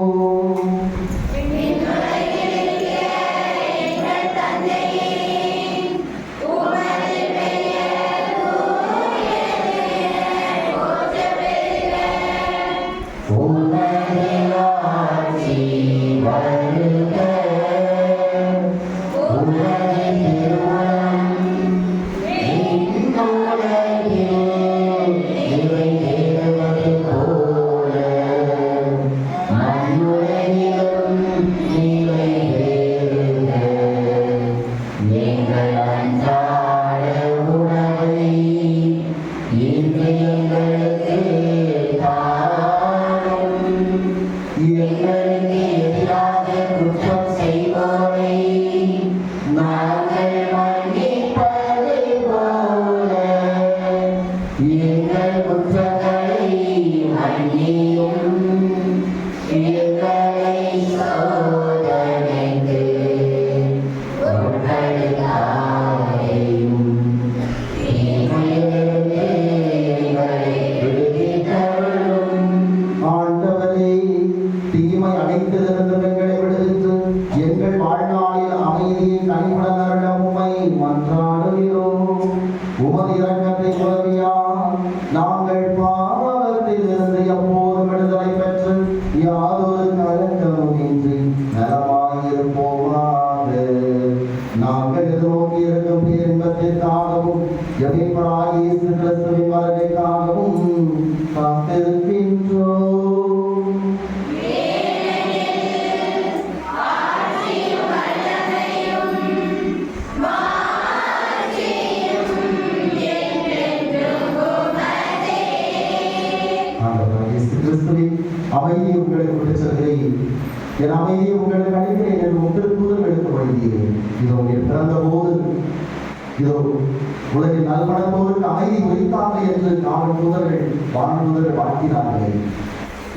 நாங்கள் பாவத்திலிருந்து எப்போதும் விடுதலை பெற்று யாதொரு கலக்கமுமின்றி நலமாயிருப்போமாக. நாங்கள் எதிர்நோக்கி இருக்கும் பேரின்பத்திற்காகவும் எதிர்ப்பராய் இயேசு கிறிஸ்துவின் வருகைக்காகவும் காத்திருக்கின்றோம். அமைதியை உங்களுக்கு விட்டுச்செல்கிறேன், என் அமைதியை உங்களுக்கு அளிக்கிறேன் என்று உங்கள் தூதர்களுக்கு வழங்கினேன். இதோ என் பிறந்த போது இதோ உலகின் நல்மணத்தோருக்கு அமைதி உரித்தாங்க என்று காவல் தூதர்கள் வானதூதர்கள் வாழ்த்தினார்கள்.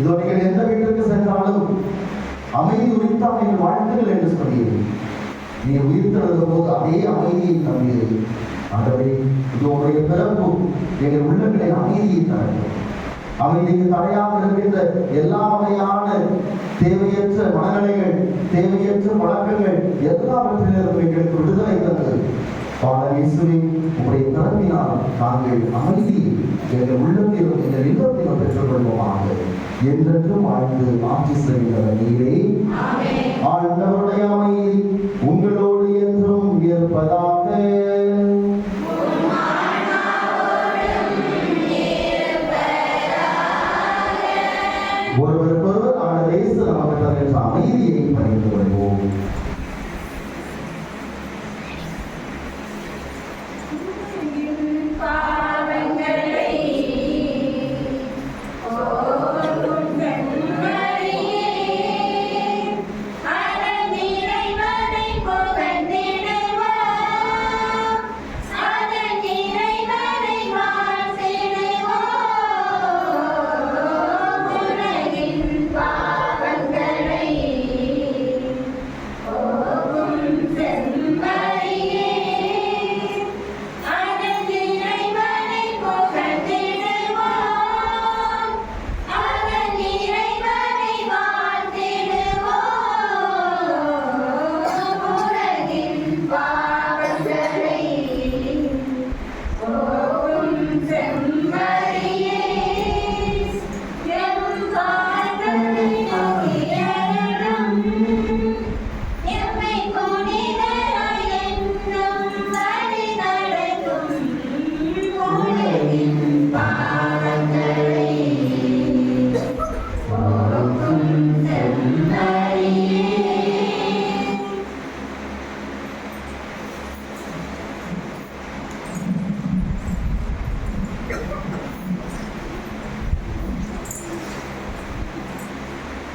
இதோ நீங்கள் எந்த வீட்டிற்கு சென்றாலும் அமைதி உரித்தாங்க என்று வாழ்த்துங்கள் என்று சொன்னீர்கள். நீ உயிர்த்தெழுந்த போது அதே அமைதியை தந்தீர்கள். ஆகவே இதோ உடைய பிறப்பு எங்கள் உள்ளங்களை அமைதியை தரட்டும். அமைதிக்கு தடையாக இருக்கின்ற எல்லா வகையான தேவையற்ற மனநிலைகள், தேவையற்ற பழக்கங்கள் எல்லாவற்றிலிருந்து எங்களுக்கு விடுதலை தந்தது. உடைய தரப்பினால் நாங்கள் அமைதி எங்கள் உள்ளத்திலும் எங்கள் இல்லத்திலும் பெற்றுக் கொள்வோமாக. என்றென்றும் வாழ்ந்து ஆட்சி செய்கின்றவர் நீரே. ஆண்டவருடைய அமைதி உங்களோடு என்றும் இருப்பதாக. ஒருவருக்கொருவர் ஆண்டவர் இயேசு நமக்கு தருகின்ற அமைதியை பகிர்ந்து கொள்வோம். Amen.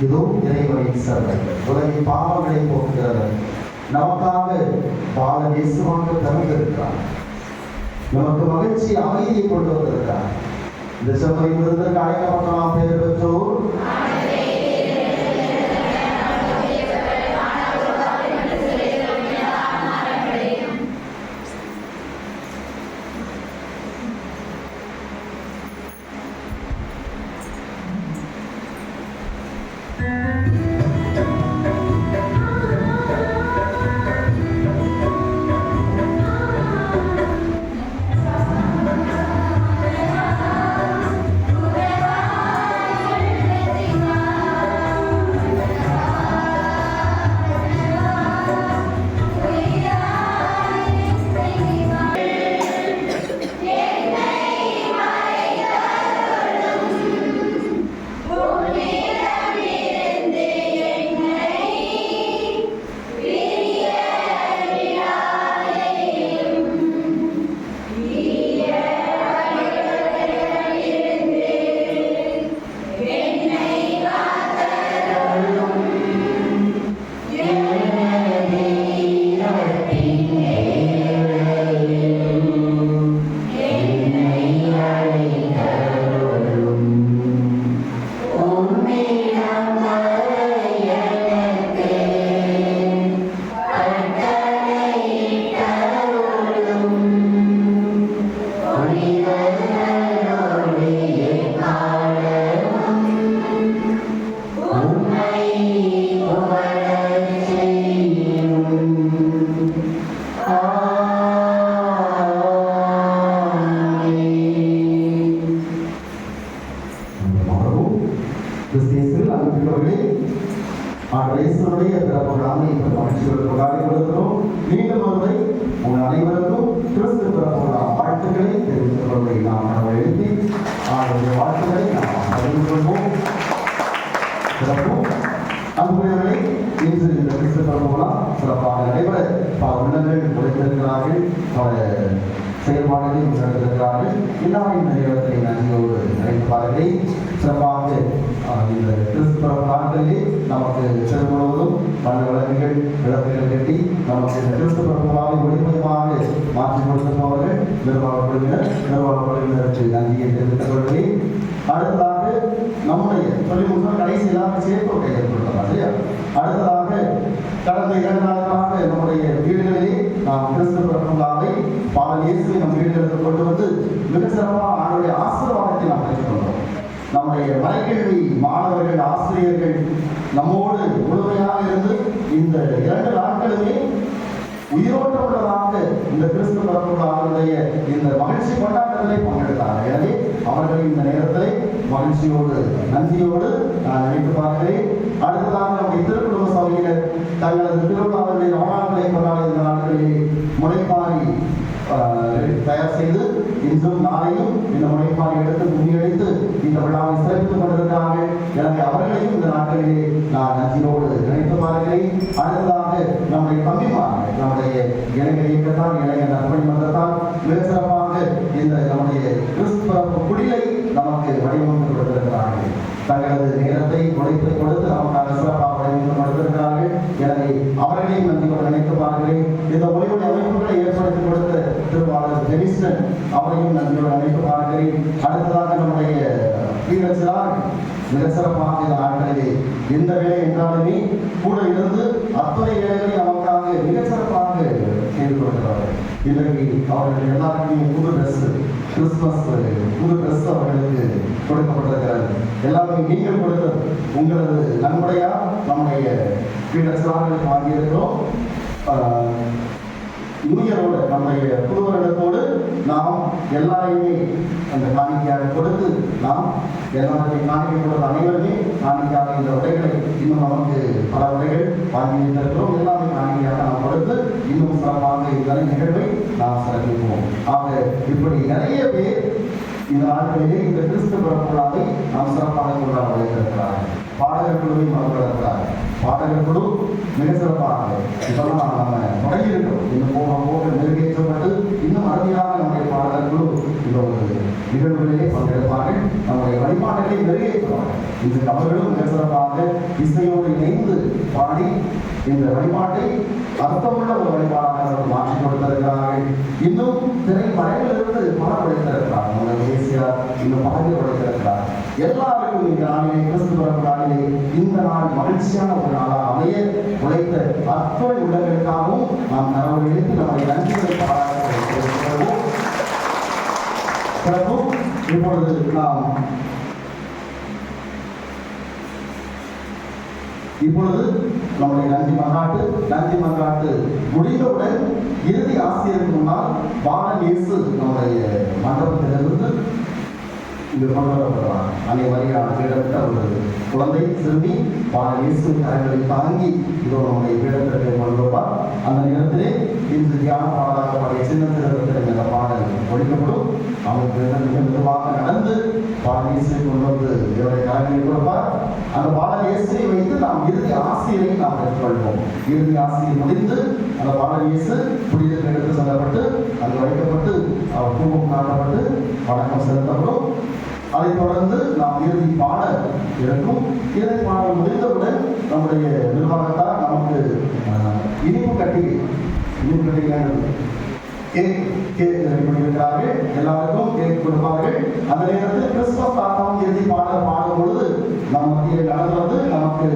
இதோ இறைவனின் சபை உலகின் பாவங்களை போக்குகிறவர் நமக்காக பாலன் இயேசுவாக பிறந்திருக்கிறார். நமக்கு மகிழ்ச்சி அமைதியை கொண்டு வந்திருக்கிறார். இந்த சபையில் இருந்திருக்க அழைக்கப்பட்ட பேர் பெற்றோர் மீண்டும் ஒன்றை உங்கள் அனைவருக்கும் கிறிஸ்து பிறப்புள்ள வாழ்த்துக்களை தெரிவித்துக் கொள்வதை நாம் எழுதி அவருடைய வாழ்த்துக்களை நாம் பகிர்ந்து கொள்வோம். சிறப்போம். அன்புடையவர்களே, இன்று இந்த கிறிஸ்து பிறப்புலா சிறப்பாக நடைபெற பல உள்ளங்கள் உழைத்திருக்கிறார்கள், பல செயல்பாடுகளை முன்னெடுத்திருக்கிறார்கள். எல்லாரின் நேரத்தை நன்றியோடு நினைப்பார்களே. சிறப்பாக இந்த கிறிஸ்து பிறப்பு நாட்களிலே நமக்கு சிறு முழுவதும் பல விளக்குகள் விளக்குகள் கட்டி நமக்கு இந்த கிறிஸ்து பிறப்புலாவை ஒளிமயமாக மாற்றிக் கொடுத்திருப்பவர்கள் நிர்வாகப்படுவதற்கு நன்றியை தெரிவித்துக் கொள்கிறேன். அடுத்ததாக நம்முடைய சொல்லி முடிந்தால் கடைசி எல்லாரும் சேர்ப்பு ஏற்படுத்தலாம் இல்லையா? அடுத்ததாக கடந்த 2 நாட்களாக நம்முடைய வீடுகளிலே நாம் கிறிஸ்து பிறப்புலாவை பாலன் இயேசுவை நம் வீடுகளுக்கு கொண்டு வந்து மிக சிறப்பாக அவருடைய ஆசீர்வாதத்தை நாம் பெற்றுக்கொண்டோம். நம்முடைய மறைக்கல்வி மாணவர்கள் ஆசிரியர்கள் நம்மோடு முழுமையாக இருந்து இந்த 2 நாட்களுமே உயிரோட்டமுள்ளதாக இந்த கிறிஸ்து பிறப்புடைய இந்த மகிழ்ச்சி கொண்டாட்டத்திலே பங்கெடுத்தார்கள். எனவே அவர்கள் இந்த நேரத்திலே மகிழ்ச்சியோடு நன்றியோடு நான் நினைத்து பார்க்கிறேன். அடுத்ததாக நம்முடைய திருக்குடும்ப சபையினர் தங்களது திருவிழாவுடைய நாட்களை கொண்டாட இந்த நாட்களிலே முளைப்பாரி தயார் செய்து இன்றும் நாளையும் இந்த முனைப்பாறை எடுத்து முன்னெடுத்து இந்த விழாவை சிறப்பித்துக் கொண்டிருக்கிறார்கள். எனவே அவர்களையும் இந்த நாட்களிலே நான் நன்றியோடு நினைத்து பார்க்கிறேன். அடுத்ததாக நம்முடைய தம்பிமார்கள் நம்முடைய இளைஞர் இயக்கத்தால் இளைஞர் நற்பணி மன்றத்தால் மிக சிறப்பாக இந்த நம்முடைய கிறிஸ்துவ குடிலை நமக்கு வடிவமைத்து கொடுத்திருக்கிறார்கள். தங்களது நேரத்தை உழைப்பை கொடுத்து நமக்காக சிறப்பாக வடிவமைத்து கொடுத்திருக்கிறார்கள். எனவே அவர்களையும் நன்றியோடு நினைத்து பார்க்கிறேன். இந்த ஒளிவுடைய அமைப்புகளை ஏற்படுத்தி கொடுத்த திருவாளர் ஜெனிஸ்டன் அவரையும் நன்றியோடு நினைத்து பார்க்கிறேன். அடுத்ததாக நம்முடைய பீடச்சிலார் மிக சிறப்பாக இந்த நாட்களிலே எந்த வேலை என்றாலுமே கூட இருந்து அத்தனை வேலைகளை நமக்காக மிக சிறப்பாக செய்து கொடுக்கிறார்கள். இன்றைக்கு அவர்கள் எல்லாருக்குமே புது ட்ரெஸ், கிறிஸ்துமஸ் புது ட்ரெஸ் அவர்களுக்கு கொடுக்கப்பட்டிருக்கிறது. எல்லாமே நீங்கள் கொடுத்தது உங்களது நன்முறையா நம்முடைய பீடச்சிலார்களுக்கு வாங்கியிருக்கிறோம். நியூயரோடு நம்முடைய புது வருடத்தோடு நாம் எல்லாரையுமே அந்த காணிக்கையாக கொடுத்து நாம் எல்லாருடைய காணிக்கை கொடுத்த அனைவருமே காணிக்கையாக இந்த உடைகளை இன்னும் நமக்கு பல உடைகள் வாங்கி வைத்திருக்கிறோம். எல்லாமே காணிக்கையாக நாம் கொடுத்து இன்னும் சிறப்பாக இந்த நிகழ்வை நாம் சிறப்பிப்போம். ஆக இப்படி நிறைய பேர் இந்த நாட்களிலே இந்த கிறிஸ்து பிறப்புலாவை நாம் சிறப்பாக கொண்டாட வைத்திருக்கிறார்கள். பாடகர் குழுவையும் வளர்க்கிறாங்க. பாடகர் குழு மிக சிறப்பாக இப்பெல்லாம் நம்ம தொடங்கியிருக்கிறோம். இன்னும் போக போக மெருகேற்றப்பட்டு இன்னும் அருமையாக நம்முடைய பாடகர் குழு இந்த ஒரு நிகழ்வுகளிலே பங்கெடுப்பார்கள். நம்முடைய வழிபாடுகளை மெருகேற்றுவார்கள். இன்று அவர்களும் மிக சிறப்பாக இசையோடு இணைந்து பாடி இந்த வழிபாட்டை அர்த்தமுள்ள ஒரு வழிபாடாக அவர்கள் மாற்றிக் கொடுத்திருக்கிறார்கள். இன்னும் திரைமறையிலிருந்து பணம் உடைத்திருக்கிறார். நம்ம தேசியார் இன்னும் பதவி உடைத்திருக்கிறார். எல்லாருக்கும் இந்த நாளிலே கிறிஸ்து பிறப்பு நாளிலே இந்த நாள் மகிழ்ச்சியான ஒரு நாளாக அமைய உழைத்த அத்தனை உள்ளங்களுக்காகவும் நாம் கடவுளை எழுப்பி நம்முடைய நன்றிகளை பாராட்டுகிறோம். பிரபு, இப்பொழுது நாம் நம்முடைய நன்றி மன்றாட்டு முடிந்தவுடன் இறுதி ஆசிரியருக்கு முன்னால் பாலன் இயேசு நம்முடைய மண்டபத்திலிருந்து இங்கு கொண்டு வரப்படுவார். அன்னை மரியாதை பீடமிட்ட ஒரு குழந்தை சிறுமி பாலன் இயேசு கரங்களை தாங்கி இதோ நம்முடைய பீடத்திற்கு கொண்டு வருவார். அந்த நேரத்திலே இன்று தியான பாடலாக பாடிய சின்ன திருடத்தில் இந்த பாடல் ஒழிக்கப்படும். அவருக்கு மிக மெதுவாக நடந்து பாலன் இயேசுவை கொண்டு வந்து இவருடைய கரங்களை கொடுப்பார். அந்த பாலன் இயேசுவை வைத்து நாம் இறுதி ஆசிரியரை நாம் பெற்றுக்கொள்வோம். இறுதி ஆசிரியர் முடிந்து அந்த பாலன் இயேசு புனிதத்தில் எடுத்து செல்லப்பட்டு அங்கு வைக்கப்பட்டு அவர் பூவும் காட்டப்பட்டு வணக்கம் செலுத்தப்படும். அதைத் தொடர்ந்து நாம் இறுதி பாடல் இருக்கும். இறுதி பாடல் முடிந்தவுடன் நம்முடைய நிர்வாகத்தார் நமக்கு இனிப்பு கட்டிகை பண்ணியிருக்கிறார்கள். எல்லாருக்கும் கேக் கொடுப்பார்கள். அந்த நேரத்தில் கிறிஸ்துமஸ் தாத்தாவும் இறுதி பாடல் பாடும் பொழுது நம் மத்தியில் நடந்து வந்து நமக்கு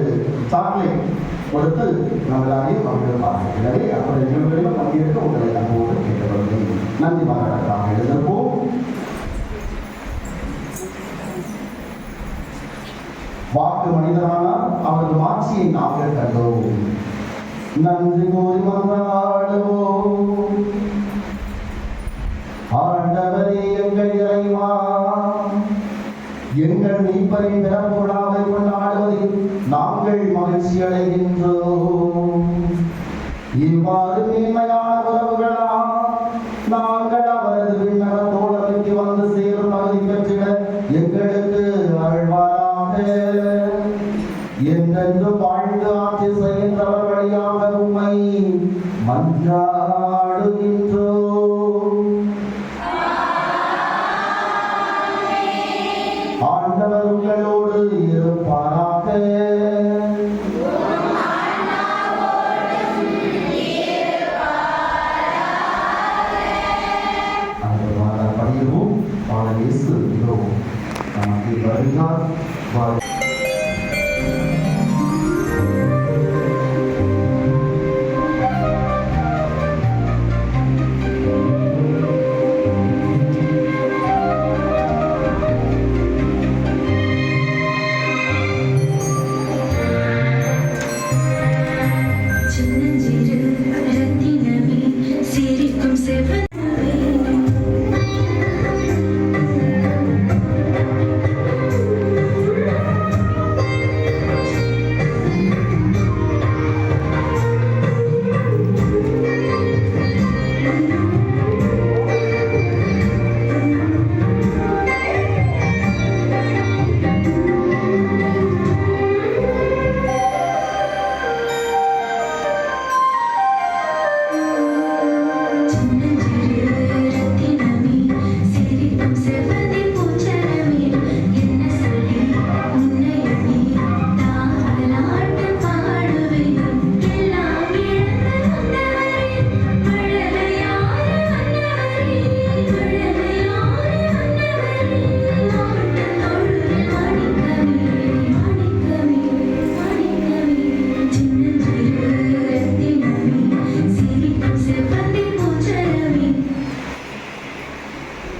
சாக்லேட் கொடுத்து நம்ம எல்லாரையும் பங்கெடுப்பார்கள். எனவே அப்படி நிகழ்வுகளிலும் பங்கேற்க உங்களை அன்போடு கேட்கப்படுகிறேன். நன்றி மாநாட்டமாக எழுந்திருப்போம். வாக்கு மனிதனானால் அவரது மாட்சியை நாங்கள் கண்டோம். நன்றி கூறி மன்றாடுவோம். ஆண்டவரே எங்கள் இறைவா, எங்கள் மீட்பரின் பிறப்பு விழாவை கொண்டாடுவதில் நாங்கள் மகிழ்ச்சி அடைகின்றோம். இவ்வாறு மேன்மையான உறவுகளால் நாங்கள் அவரது விண்ணக தோழமைக்கு வந்து சேரும் பகுதி பெற்றிட எங்களுக்கு அருள்வாராக. என்றென்று வாழ்ந்து ஆட்சி செய்கின்றவர் வழியாக உம்மை மன்றாடுகின்றோம். ஆண்டவர் உங்களோடு இருப்பாராக. படிக்கிறோம். பாலன் இயேசு இதோ நமக்கு வருகிறார்.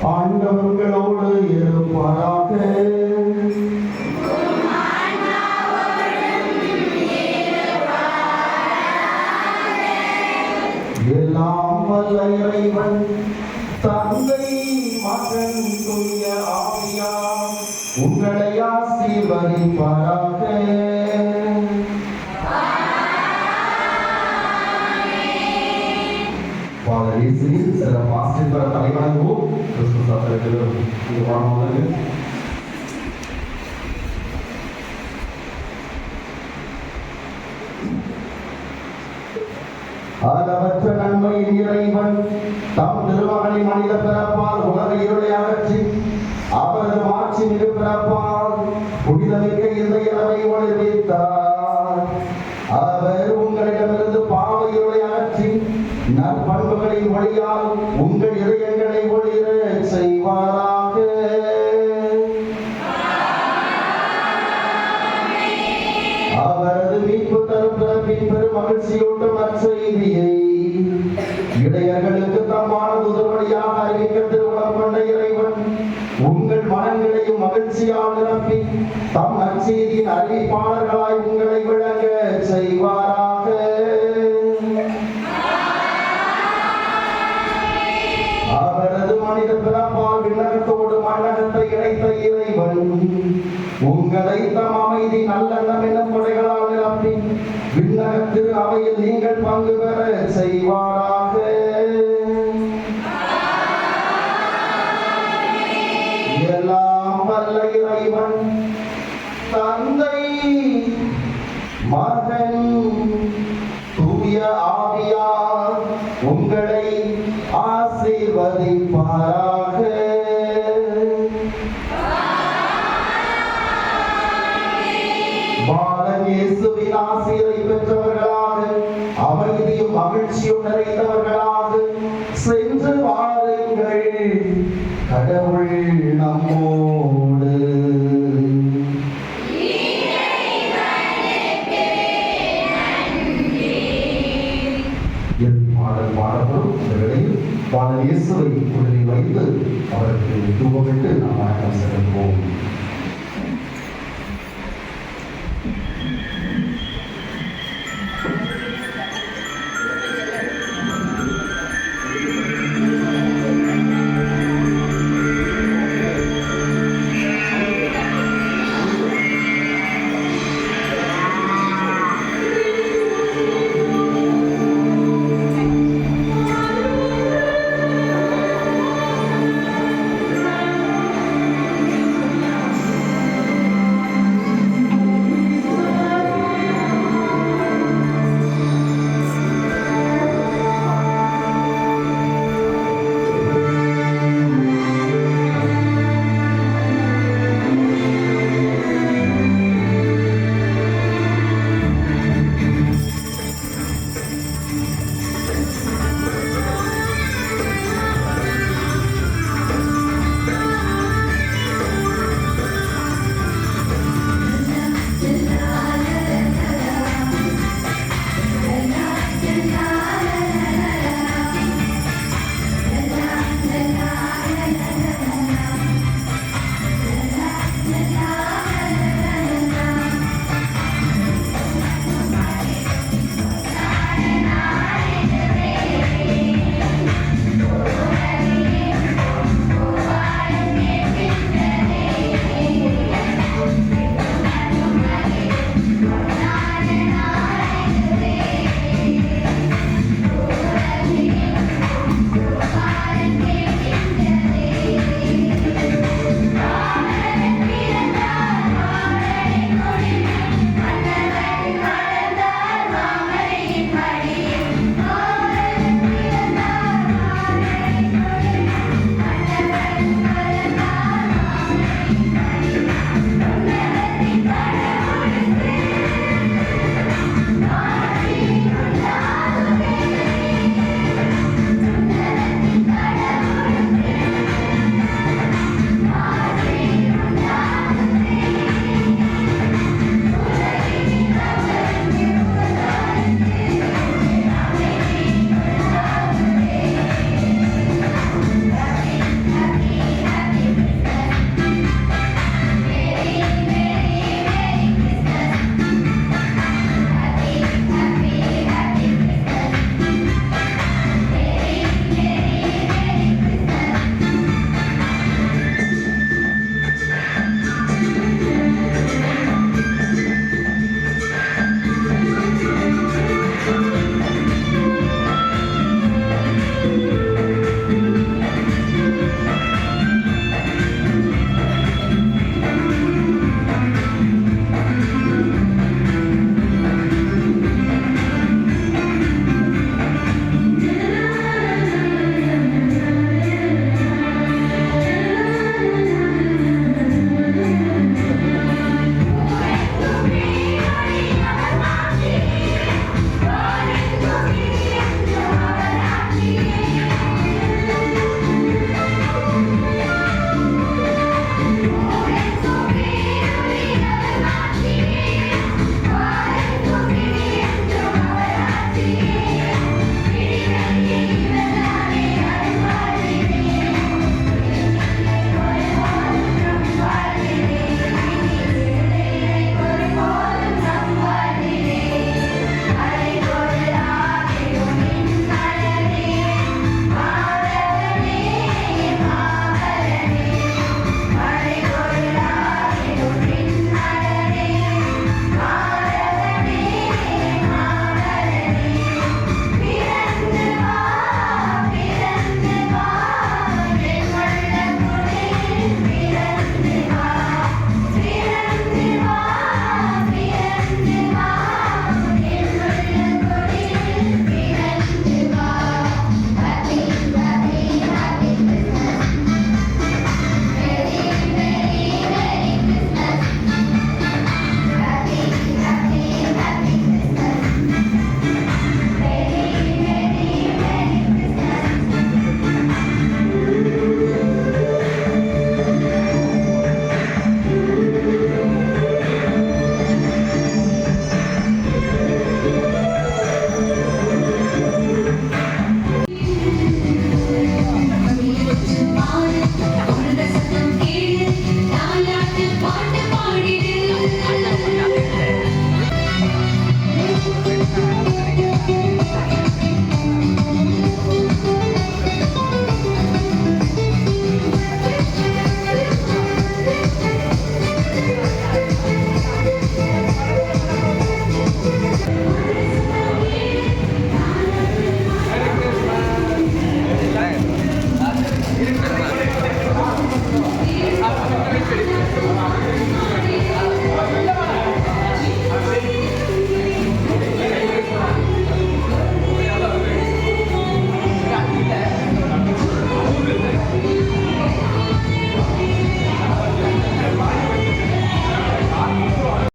ஆண்டவர்களோடு இருப்பாராக. எல்லாம் வல்ல இறைவன் தந்தை மகன் தூய ஆவியார் உங்களை ஆசீர்வதிப்பாராக. சில ஆசிரியர் தலைவணங்குவோம். கிறிஸ்துவ அளவற்ற நன்மையின் இறைவன் தம் திருமகனை மனித பிறப்பால் உலக இருளை அகற்றி அவரது மாட்சி மிகு பிறப்பால் புனிதமிக்க இந்த இரவை ஒளிர்வித்தார். அவர் உங்களிடமிருந்து பாவ இருளை அகற்றி நற்பண்புகளின் வழியால் உங்கள் இதயங்களை ஒளிர செய்வாராக. அவரது மீட்பு தரும் பிறப்பின் பெரும் மகிழ்ச்சியூட்டும் அச்செய்தியை இடையர்களுக்கு தம்மான தூதர்வழியாக அறிவிக்க திருவுளம் கொண்ட இறைவன் உங்கள் மனங்களையும் மகிழ்ச்சியால் நிரப்பி தம் அச்செய்தியின் அறிவிப்பாளர்களாய் உங்களை விளங்க செய்வாராக. அவரது மனித பிறப்பால் விண்ணகத்தோடு மண்ணகத்தை இணைத்த இறைவன் உங்களை தம் அமைதி நல்லெண்ணம் என்னும் கொடைகளால் நிரப்பி விண்ணகத்திரு அவையில் நீங்கள் பங்கு பெற செய்வாராக. எல்லாம் வல்ல இறைவன் தந்தை மகன் தூய ஆவியார் உங்களை ஆசீர்வதிப்பாராக. பாலன் இயேசுவின் ஆசீரை பெற்றவர்களாக அமைதியும் மகிழ்ச்சியும் நிறைந்தவர்களாக சென்று வாருங்கள். கடவுள் நம்மோடு. பாடல் பாடப்படும் இந்த வேளையில் பாடல் இயேசுவை குழலில் வைத்து அவருக்கு தூவமிட்டு நாம் வணக்கம் செலுத்துவோம்.